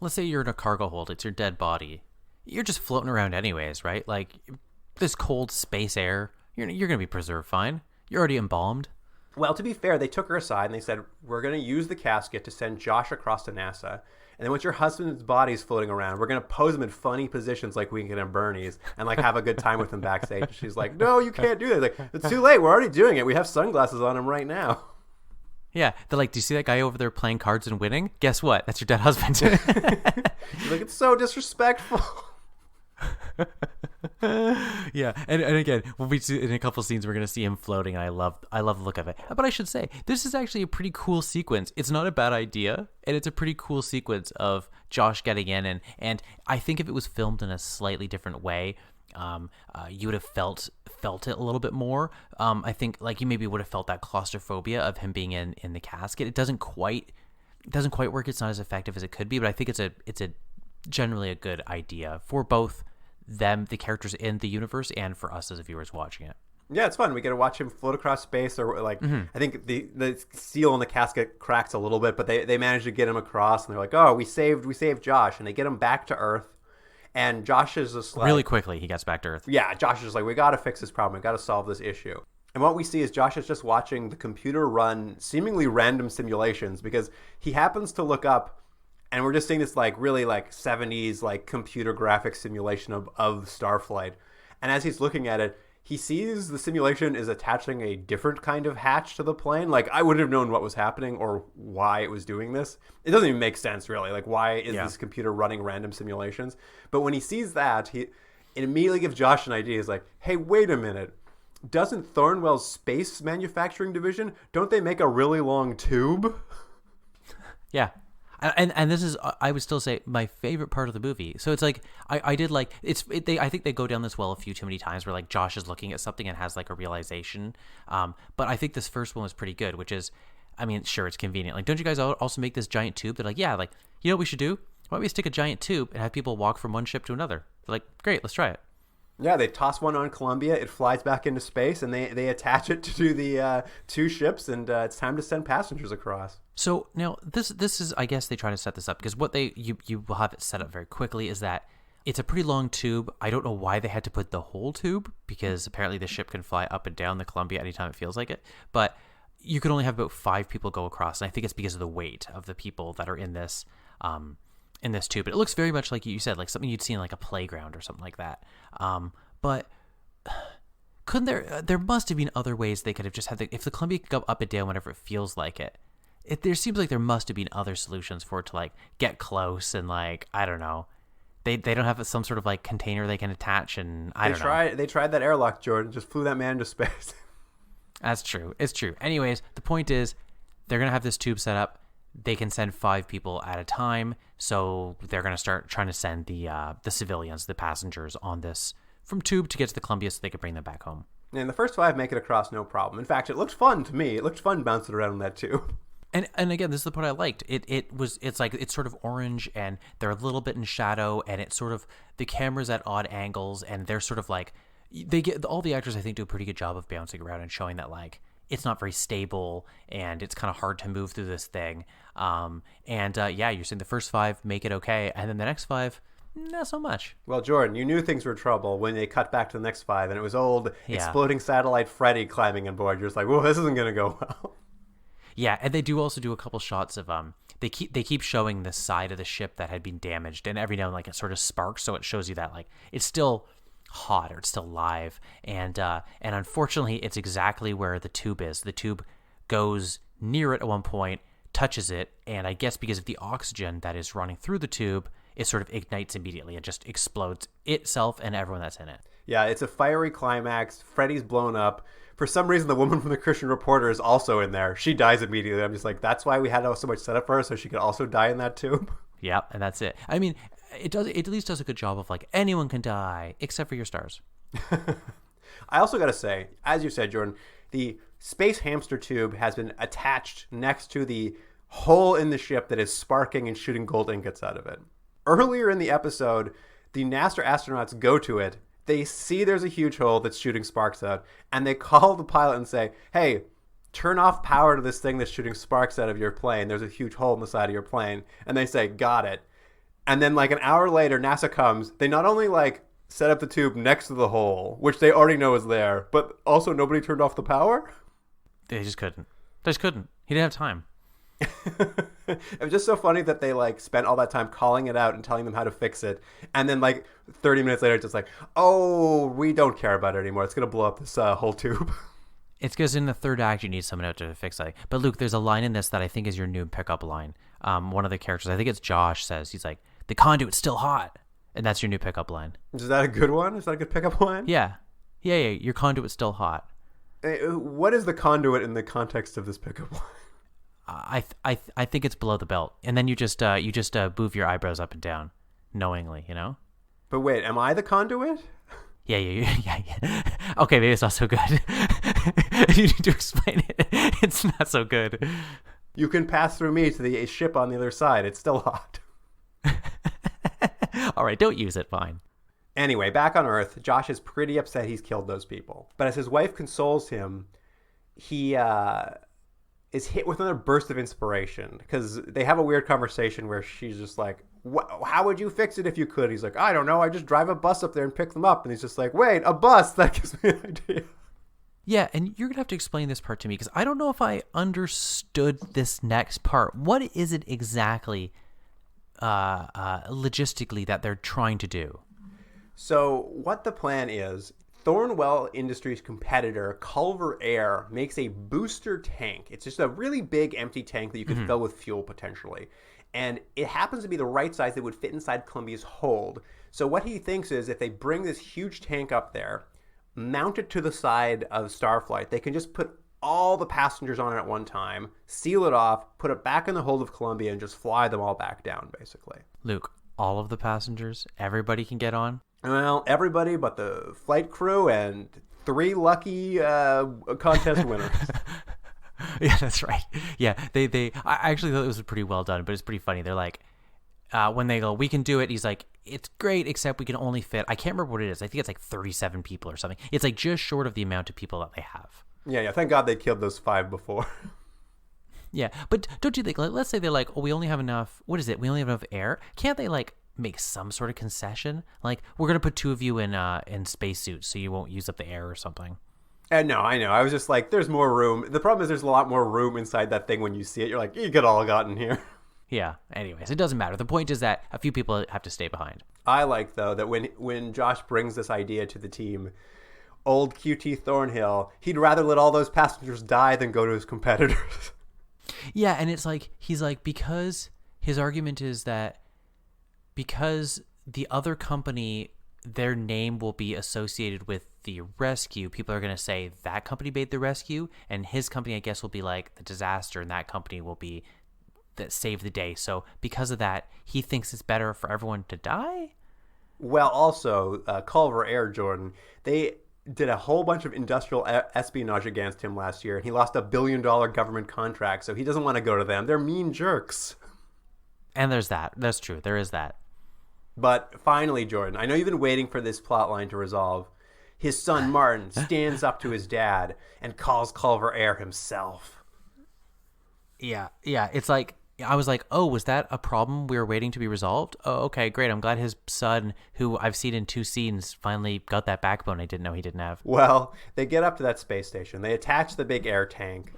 let's say you're in a cargo hold. It's your dead body. You're just floating around anyways, right? Like this cold space air, you're going to be preserved fine. You're already embalmed. Well, to be fair, they took her aside and they said, we're going to use the casket to send Josh across to NASA. And then once your husband's body's floating around, we're going to pose him in funny positions like we can in Bernie's and like have a good time with him backstage. And she's like, no, you can't do that. Like, it's too late. We're already doing it. We have sunglasses on him right now. Yeah. They're like, do you see that guy over there playing cards and winning? Guess what? That's your dead husband. She's like, it's so disrespectful. Yeah, and again, we'll be in a couple scenes. We're gonna see him floating, and I love the look of it. But I should say, this is actually a pretty cool sequence. It's not a bad idea, and it's a pretty cool sequence of Josh getting in, and I think if it was filmed in a slightly different way, you would have felt it a little bit more. I think like you maybe would have felt that claustrophobia of him being in the casket. It doesn't quite work. It's not as effective as it could be, but I think it's a generally a good idea for both them, the characters in the universe, and for us as viewers watching it. Yeah, it's fun. We get to watch him float across space, or like I think the seal in the casket cracks a little bit, but they manage to get him across, and they're like, "Oh, we saved Josh," and they get him back to Earth. And Josh is just like, really quickly he gets back to Earth. Yeah, Josh is just like, we got to fix this problem. We got to solve this issue. And what we see is Josh is just watching the computer run seemingly random simulations because he happens to look up. And we're just seeing this like really like 70s like computer graphic simulation of Starflight. And as he's looking at it, he sees the simulation is attaching a different kind of hatch to the plane. Like I wouldn't have known what was happening or why it was doing this. It doesn't even make sense really. Like why is this computer running random simulations? But when he sees that, it immediately gives Josh an idea. He's like, hey, wait a minute. Doesn't Thornwell's space manufacturing division, don't they make a really long tube? Yeah. And this is, I would still say, my favorite part of the movie. So it's like I did like I think they go down this well a few too many times where like Josh is looking at something and has like a realization. But I think this first one was pretty good, which is, I mean, sure, it's convenient. Like, don't you guys also make this giant tube? They're like, yeah, like, you know what we should do? Why don't we stick a giant tube and have people walk from one ship to another? They're like, great, let's try it. Yeah, they toss one on Columbia, it flies back into space, and they attach it to the two ships, and it's time to send passengers across. So now this is, I guess they try to set this up because what you will have it set up very quickly is that it's a pretty long tube. I don't know why they had to put the whole tube because apparently the ship can fly up and down the Columbia anytime it feels like it, but you can only have about 5 people go across, and I think it's because of the weight of the people that are in this tube. It looks very much like you said, like something you'd see in like a playground or something like that. But couldn't there must have been other ways they could have just had if the Columbia could go up and down whenever it feels like it. There seems like there must have been other solutions for it to like get close and like, I don't know. They don't have some sort of like container they can attach, and I don't know. They tried that airlock, Jordan, just flew that man into space. That's true. It's true. Anyways, the point is they're going to have this tube set up. They can send 5 people at a time, so they're going to start trying to send the civilians, the passengers, on this from tube to get to the Columbia so they can bring them back home. And the first 5 make it across no problem. In fact, it looked fun to me. It looked fun bouncing around in that tube. And again, this is the part I liked. It's like it's sort of orange and they're a little bit in shadow, and it's sort of the camera's at odd angles, and they're sort of like all the actors I think do a pretty good job of bouncing around and showing that like it's not very stable and it's kind of hard to move through this thing. You're saying the first 5 make it okay, and then the next 5, not so much. Well, Jordan, you knew things were trouble when they cut back to the next 5, and it was old exploding satellite Freddy climbing on board. You're just like, whoa, this isn't going to go well. Yeah, and they do also do a couple shots of they keep showing the side of the ship that had been damaged, and every now and then like it sort of sparks, so it shows you that like it's still hot or it's still live, and unfortunately it's exactly where the tube is. The tube goes near it at one point, touches it, and I guess because of the oxygen that is running through the tube, it sort of ignites immediately and just explodes itself and everyone that's in it. Yeah, it's a fiery climax. Freddy's blown up. For some reason, the woman from the Christian Reporter is also in there. She dies immediately. I'm just like, that's why we had so much set up for her, so she could also die in that tube. Yep, and that's it. I mean, it at least does a good job of like anyone can die except for your stars. I also got to say, as you said, Jordan, the space hamster tube has been attached next to the hole in the ship that is sparking and shooting gold ingots out of it. Earlier in the episode, The NASA astronauts go to it. They see there's a huge hole that's shooting sparks out, and they call the pilot and say, hey, turn off power to this thing that's shooting sparks out of your plane. There's a huge hole in the side of your plane. And they say, got it. And then like an hour later, NASA comes. They not only like set up the tube next to the hole, which they already know is there, but also nobody turned off the power. They just couldn't. They just couldn't. He didn't have time. It was just so funny that they like spent all that time calling it out and telling them how to fix it, and then like 30 minutes later, it's just like, oh, we don't care about it anymore. It's gonna blow up this whole tube. It's because in the third act, you need someone out to fix it. But Luke, there's a line in this that I think is your new pickup line. One of the characters, I think it's Josh, says, he's like, the conduit's still hot. And that's your new pickup line. Is that a good one? Is that a good pickup line? Yeah. Yeah, your conduit's still hot. What is the conduit in the context of this pickup line? I think it's below the belt. And then you just move your eyebrows up and down knowingly, you know? But wait, am I the conduit? Yeah. Okay, maybe it's not so good. You need to explain it. It's not so good. You can pass through me to the ship on the other side. It's still hot. All right, don't use it. Fine. Anyway, back on Earth, Josh is pretty upset he's killed those people. But as his wife consoles him, he is hit with another burst of inspiration because they have a weird conversation where she's just like, how would you fix it if you could? He's like, I don't know. I just drive a bus up there and pick them up. And he's just like, wait, a bus? That gives me an idea. Yeah, and you're going to have to explain this part to me because I don't know if I understood this next part. What is it exactly logistically that they're trying to do? So what the plan is, Thornwell Industries' competitor, Culver Air, makes a booster tank. It's just a really big empty tank that you could fill with fuel potentially. And it happens to be the right size that would fit inside Columbia's hold. So what he thinks is if they bring this huge tank up there, mount it to the side of Starflight, they can just put all the passengers on it at one time, seal it off, put it back in the hold of Columbia, and just fly them all back down, basically. Luke, all of the passengers, everybody can get on? Well, everybody but the flight crew and 3 lucky contest winners. Yeah, that's right. Yeah, I actually thought it was pretty well done, but it's pretty funny. They're like, when they go, we can do it, he's like, it's great, except we can only fit, I can't remember what it is. I think it's like 37 people or something. It's like just short of the amount of people that they have. Yeah. Thank God they killed those 5 before. Yeah, but don't you think, like, let's say they're like, oh, we only have enough, what is it? We only have enough air. Can't they like make some sort of concession? Like, we're going to put 2 of you in spacesuits so you won't use up the air or something. And no, I know. I was just like, there's more room. The problem is there's a lot more room inside that thing when you see it. You're like, you could all gotten here. Yeah, anyways, it doesn't matter. The point is that a few people have to stay behind. I like, though, that when Josh brings this idea to the team, old QT Thornhill, he'd rather let all those passengers die than go to his competitors. Yeah, and it's like, he's like, because his argument is that because the other company, their name will be associated with the rescue, people are going to say that company made the rescue, and his company, I guess, will be like the disaster, and that company will be that saved the day. So because of that, he thinks it's better for everyone to die? Well, also, Culver Air, Jordan, they did a whole bunch of industrial espionage against him last year, and he lost $1 billion government contract, so he doesn't want to go to them. They're mean jerks. And there's that. That's true. There is that. But finally, Jordan, I know you've been waiting for this plot line to resolve. His son, Martin, stands up to his dad and calls Culver Air himself. Yeah. It's like, I was like, oh, was that a problem we were waiting to be resolved? Oh, okay, great. I'm glad his son, who I've seen in 2 scenes, finally got that backbone I didn't know he didn't have. Well, they get up to that space station. They attach the big air tank.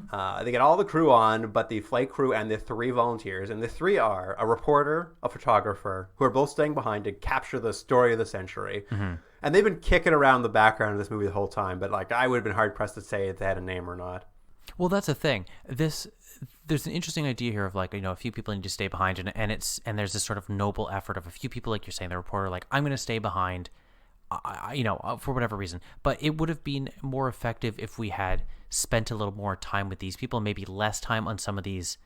They get all the crew on, but the flight crew and the 3 volunteers. And the 3 are a reporter, a photographer, who are both staying behind to capture the story of the century. Mm-hmm. And they've been kicking around the background of this movie the whole time. But like, I would have been hard-pressed to say if they had a name or not. Well, that's the thing. There's an interesting idea here of like, a few people need to stay behind, and there's this sort of noble effort of a few people, like you're saying, the reporter, like, I'm going to stay behind, for whatever reason. But it would have been more effective if we had spent a little more time with these people, maybe less time on some of these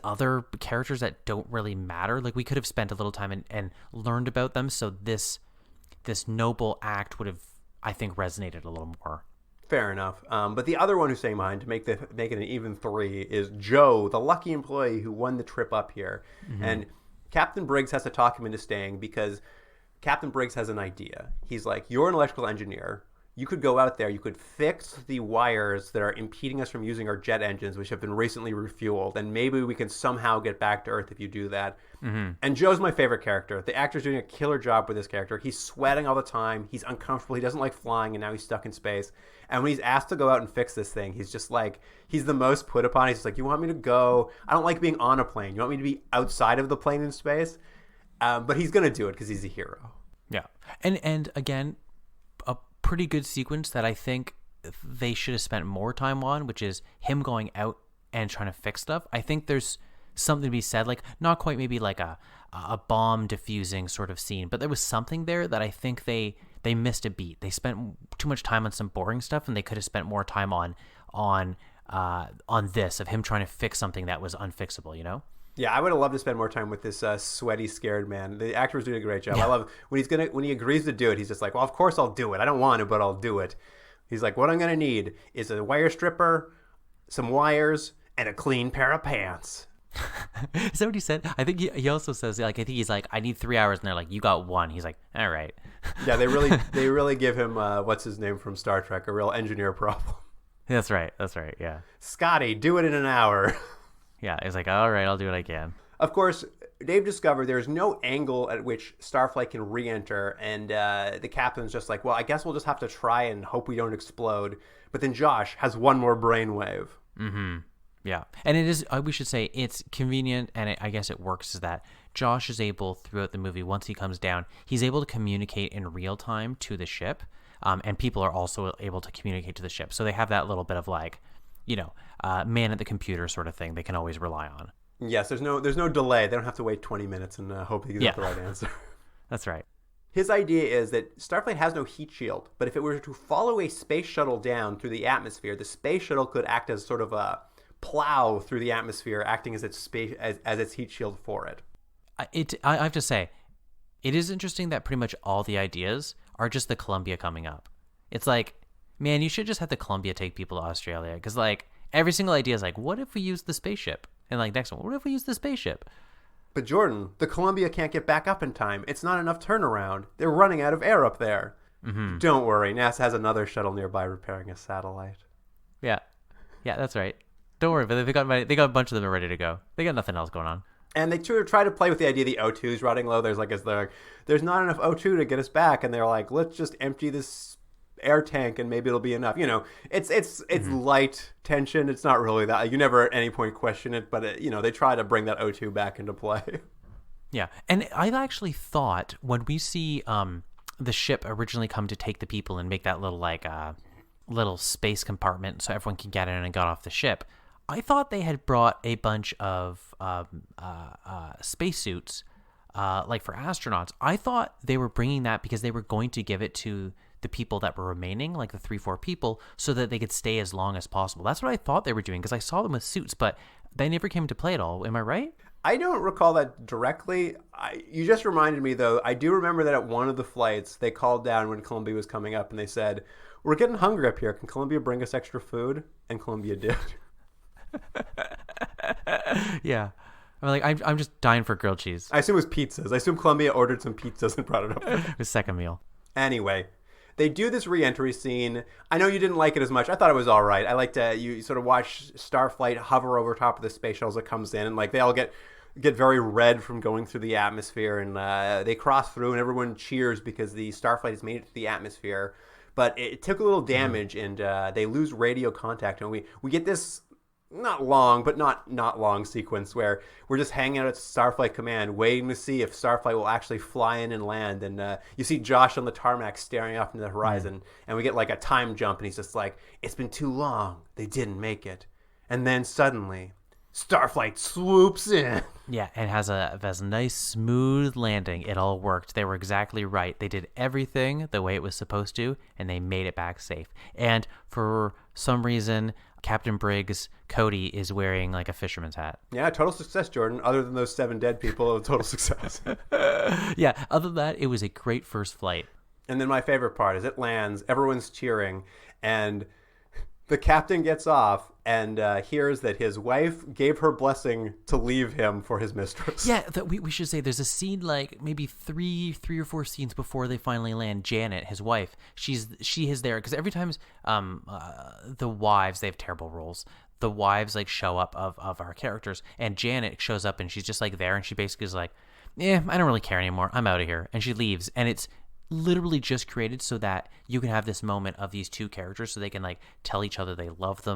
other characters that don't really matter. Like, we could have spent a little time and learned about them. So this noble act would have, I think, resonated a little more. Fair enough. But the other one who's staying behind to make it an even 3 is Joe, the lucky employee who won the trip up here. Mm-hmm. And Captain Briggs has to talk him into staying because Captain Briggs has an idea. He's like, you're an electrical engineer. You could go out there, you could fix the wires that are impeding us from using our jet engines, which have been recently refueled, and maybe we can somehow get back to Earth if you do that. Mm-hmm. And Joe's my favorite character. The actor's doing a killer job with this character. He's sweating all the time. He's uncomfortable. He doesn't like flying, and now he's stuck in space. And when he's asked to go out and fix this thing, he's just like, he's the most put upon. He's just like, you want me to go? I don't like being on a plane. You want me to be outside of the plane in space? But he's going to do it because he's a hero. Yeah. And again, pretty good sequence that I think they should have spent more time on, which is him going out and trying to fix stuff. I think there's something to be said, like not quite maybe like a bomb diffusing sort of scene, but there was something there that I think they missed a beat. They spent too much time on some boring stuff, and they could have spent more time on this of him trying to fix something that was unfixable, you know? Yeah, I would have loved to spend more time with this sweaty, scared man. The actor was doing a great job. Yeah. I love when he agrees to do it. He's just like, well, of course I'll do it. I don't want to, but I'll do it. He's like, what I'm going to need is a wire stripper, some wires, and a clean pair of pants. Is that what he said? I think he also says, like, I think he's like, I need 3 hours, and they're like, you got 1. He's like, all right. Yeah, they really give him what's his name from Star Trek, a real engineer problem. That's right. Yeah. Scotty, do it in an hour. Yeah, he's like, all right, I'll do what I can. Of course, Dave discovered there's no angle at which Starflight can re-enter, and the captain's just like, well, I guess we'll just have to try and hope we don't explode. But then Josh has one more brainwave. Mm-hmm. Yeah. And it is, we should say, it's convenient, and I guess it works, is that Josh is able, throughout the movie, once he comes down, he's able to communicate in real time to the ship, and people are also able to communicate to the ship. So they have that little bit of like, you know, man at the computer sort of thing they can always rely on. Yes, there's no delay. They don't have to wait 20 minutes and hope he gets the right answer. That's right. His idea is that Starflight has no heat shield, but if it were to follow a space shuttle down through the atmosphere, the space shuttle could act as sort of a plow through the atmosphere, acting as its space as its heat shield for it. I have to say, it is interesting that pretty much all the ideas are just the Columbia coming up. It's like, man, you should just have the Columbia take people to Australia, because like every single idea is like, what if we use the spaceship? And like next one, what if we use the spaceship? But Jordan, the Columbia can't get back up in time. It's not enough turnaround. They're running out of air up there. Mm-hmm. Don't worry, NASA has another shuttle nearby repairing a satellite. Yeah, that's right. Don't worry, but they got a bunch of them ready to go. They got nothing else going on. And they try to play with the idea the O2 is running low. There's not enough O2 to get us back, and they're like, let's just empty this air tank and maybe it'll be enough. You know, it's mm-hmm. light tension. It's not really that. You never at any point question it, but they try to bring that O2 back into play. Yeah, and I actually thought when we see the ship originally come to take the people and make that little little space compartment so everyone can get in and get off the ship, I thought they had brought a bunch of spacesuits like for astronauts. I thought they were bringing that because they were going to give it to the people that were remaining, like the 3-4 people, so that they could stay as long as possible. That's what I thought they were doing, because I saw them with suits, but they never came to play at all. Am I right? I don't recall that directly. You just reminded me, though. I do remember that at one of the flights, they called down when Columbia was coming up, and they said, we're getting hungry up here. Can Columbia bring us extra food? And Columbia did. Yeah. I'm just dying for grilled cheese. I assume it was pizzas. I assume Columbia ordered some pizzas and brought it up. It was second meal. Anyway, they do this re-entry scene. I know you didn't like it as much. I thought it was all right. I liked you sort of watch Starflight hover over top of the space shuttle as it comes in, and like they all get very red from going through the atmosphere, and they cross through, and everyone cheers because the Starflight has made it to the atmosphere. But it took a little damage, and they lose radio contact, and we get this not long, but not long sequence where we're just hanging out at Starflight Command, waiting to see if Starflight will actually fly in and land. And you see Josh on the tarmac staring off into the horizon, and we get like a time jump, and he's just like, it's been too long. They didn't make it. And then suddenly, Starflight swoops in. Yeah, and has a nice smooth landing. It all worked. They were exactly right. They did everything the way it was supposed to, and they made it back safe. And for some reason, Captain Briggs, Cody, is wearing like a fisherman's hat. Yeah, total success, Jordan. Other than those 7 dead people, a total success. Yeah, other than that, it was a great first flight. And then my favorite part is it lands, everyone's cheering, and The captain gets off and hears that his wife gave her blessing to leave him for his mistress. Yeah, we should say there's a scene like maybe three or four scenes before they finally land. Janet, his wife, she is there because every time the wives, they have terrible roles. The wives like show up of our characters, and Janet shows up and she's just like there, and she basically is like, I don't really care anymore. I'm out of here, and she leaves, and it's literally just created so that you can have this moment of these two characters so they can like tell each other they love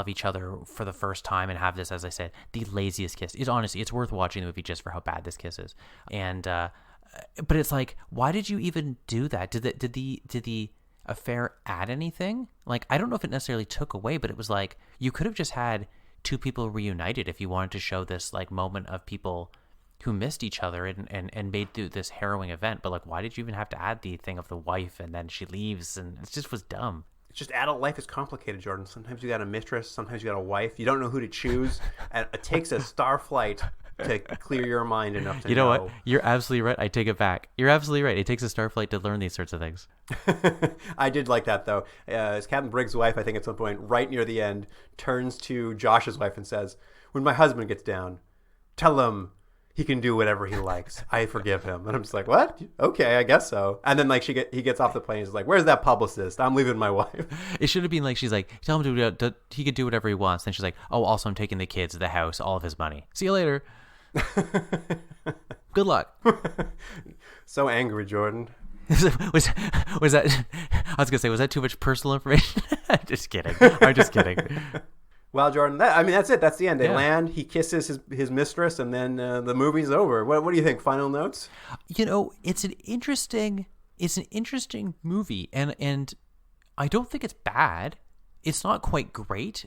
each other for the first time and have this, as I said, the laziest kiss. It's worth watching the movie just for how bad this kiss is. And but it's like, why did you even do that? Did the affair add anything? Like, I don't know if it necessarily took away, but it was like you could have just had two people reunited if you wanted to show this like moment of people who missed each other and made through this harrowing event. But like, why did you even have to add the thing of the wife and then she leaves, and it just was dumb. It's just adult life is complicated, Jordan. Sometimes you got a mistress, sometimes you got a wife. You don't know who to choose, and it takes a Starflight to clear your mind enough to know. You know what? You're absolutely right. I take it back. You're absolutely right. It takes a Starflight to learn these sorts of things. I did like that, though. As Captain Briggs' wife, I think at some point, right near the end, turns to Josh's wife and says, "When my husband gets down, tell him he can do whatever he likes. I forgive him." And I'm just like, what? Okay, I guess so. And then like he gets off the plane. He's like, "Where's that publicist? I'm leaving my wife." It should have been like, she's like, "Tell him he could do whatever he wants." Then she's like, "Oh, also I'm taking the kids, the house, all of his money. See you later." Good luck. So angry, Jordan. was that? I was gonna say, was that too much personal information? Just kidding. I'm just kidding. Well, Jordan, that's it. That's the end. They land. He kisses his mistress, and then the movie's over. What do you think? Final notes? You know, it's an interesting movie, and I don't think it's bad. It's not quite great.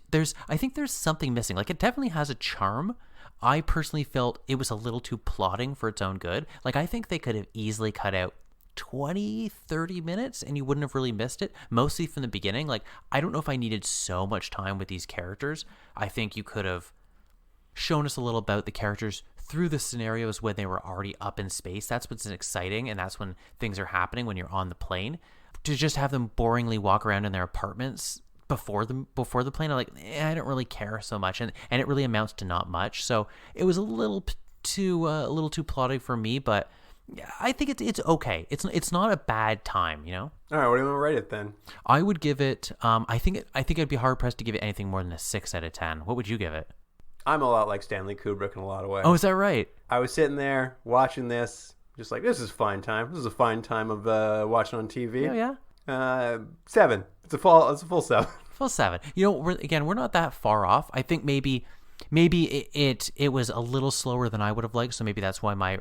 I think there's something missing. Like, it definitely has a charm. I personally felt it was a little too plotting for its own good. Like, I think they could have easily cut out 20-30 minutes and you wouldn't have really missed it, mostly from the beginning. Like, I don't know if I needed so much time with these characters. I think you could have shown us a little about the characters through the scenarios when they were already up in space. That's what's exciting, and that's when things are happening, when you're on the plane. To just have them boringly walk around in their apartments before the plane, I'm like, I don't really care so much, and it really amounts to not much. So it was a little too plotty for me, but I think it's okay. It's not a bad time, you know. All right, what do you want to rate it then? I would give it. I think I'd be hard pressed to give it anything more than a 6 out of 10. What would you give it? I'm a lot like Stanley Kubrick in a lot of ways. Oh, is that right? I was sitting there watching this, just like, this is fine time. This is a fine time of watching on TV. Oh yeah. 7. It's a full 7. Full 7. You know, we're not that far off. I think maybe it was a little slower than I would have liked, so maybe that's why my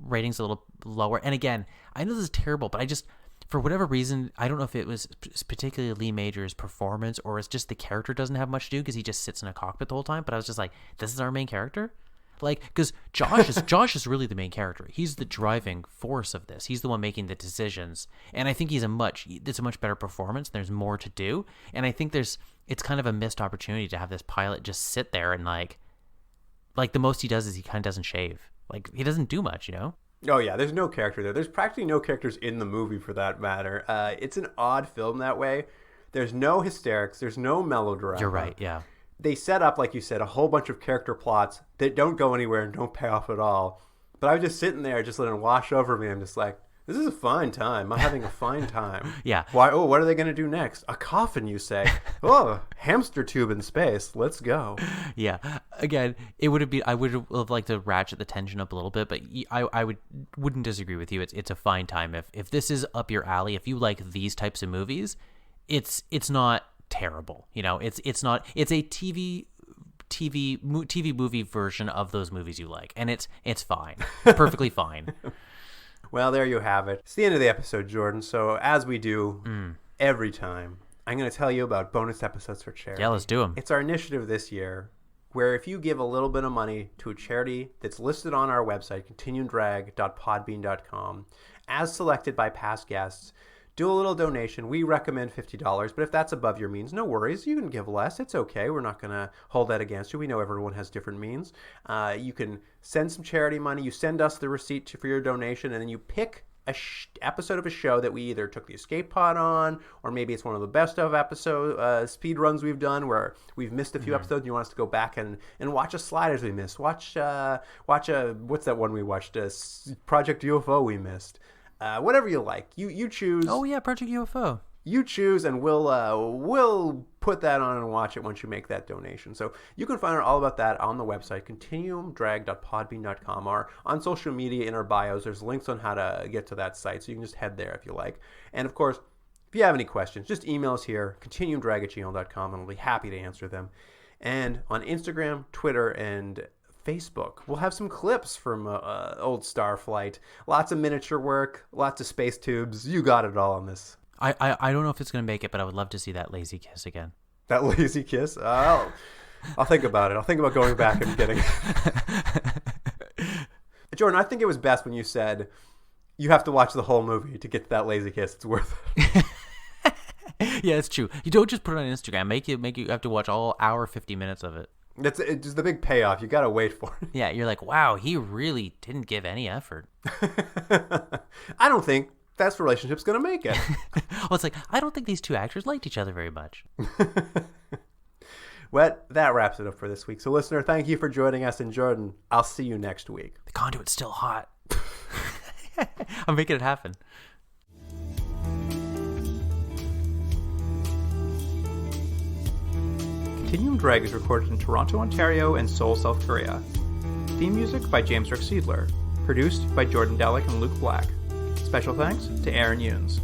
rating's a little lower. And again, I know this is terrible, but I just, for whatever reason, I don't know if it was particularly Lee Major's performance or it's just the character doesn't have much to do because he just sits in a cockpit the whole time. But I was just like, this is our main character? Like, because Josh is really the main character. He's the driving force of this. He's the one making the decisions, and I think it's a much better performance. There's more to do, and I think it's kind of a missed opportunity to have this pilot just sit there and like the most he does is he kind of doesn't shave. Like, he doesn't do much, you know. Oh yeah, there's no character there. There's practically no characters in the movie for that matter. It's an odd film that way. There's no hysterics. There's no melodrama. You're right. Yeah. They set up, like you said, a whole bunch of character plots that don't go anywhere and don't pay off at all. But I was just sitting there, just letting it wash over me. I'm just like, this is a fine time. I'm having a fine time. Yeah. Why? Oh, what are they going to do next? A coffin, you say? Oh, hamster tube in space. Let's go. Yeah. Again, I would have liked to ratchet the tension up a little bit, but I wouldn't disagree with you. It's a fine time. If this is up your alley, if you like these types of movies, it's not terrible. You know, it's a TV movie version of those movies you like, and it's fine. Perfectly fine. Well, there you have it. It's the end of the episode, Jordan. So as we do every time, I'm going to tell you about bonus episodes for charity. Yeah, let's do them. It's our initiative this year where if you give a little bit of money to a charity that's listed on our website, continuumdrag.podbean.com, as selected by past guests, do a little donation. We recommend $50, but if that's above your means, no worries. You can give less. It's okay. We're not going to hold that against you. We know everyone has different means. You can send some charity money. You send us the receipt for your donation, and then you pick episode of a show that we either took the escape pod on, or maybe it's one of the best of episode speed runs we've done where we've missed a few episodes and you want us to go back and watch a sliders we missed. Watch what's that one we watched? Project UFO we missed. Whatever you like. You choose. Oh yeah, Project UFO. You choose, and we'll put that on and watch it once you make that donation. So you can find out all about that on the website, continuumdrag.podbean.com, or on social media in our bios. There's links on how to get to that site, so you can just head there if you like. And of course, if you have any questions, just email us here, continuumdrag@gmail.com, and we'll be happy to answer them. And on Instagram, Twitter, and Facebook, we'll have some clips from old Starflight. Lots of miniature work, lots of space tubes. You got it all on this. I don't know if it's going to make it, but I would love to see that lazy kiss again. That lazy kiss? I'll think about it. I'll think about going back and getting it. Jordan, I think it was best when you said you have to watch the whole movie to get to that lazy kiss. It's worth it. Yeah, it's true. You don't just put it on Instagram. Make you have to watch all hour 50 minutes of it. It's just the big payoff. You got to wait for it. Yeah, you're like, wow, he really didn't give any effort. I don't think that's relationship's going to make it. Well, it's like, I don't think these two actors liked each other very much. Well, that wraps it up for this week. So, listener, thank you for joining us. And Jordan, I'll see you next week. The conduit's still hot. I'm making it happen. Continuum Drag is recorded in Toronto, Ontario, and Seoul, South Korea. Theme music by James Rick Seidler. Produced by Jordan Delick and Luke Black. Special thanks to Aaron Yunes.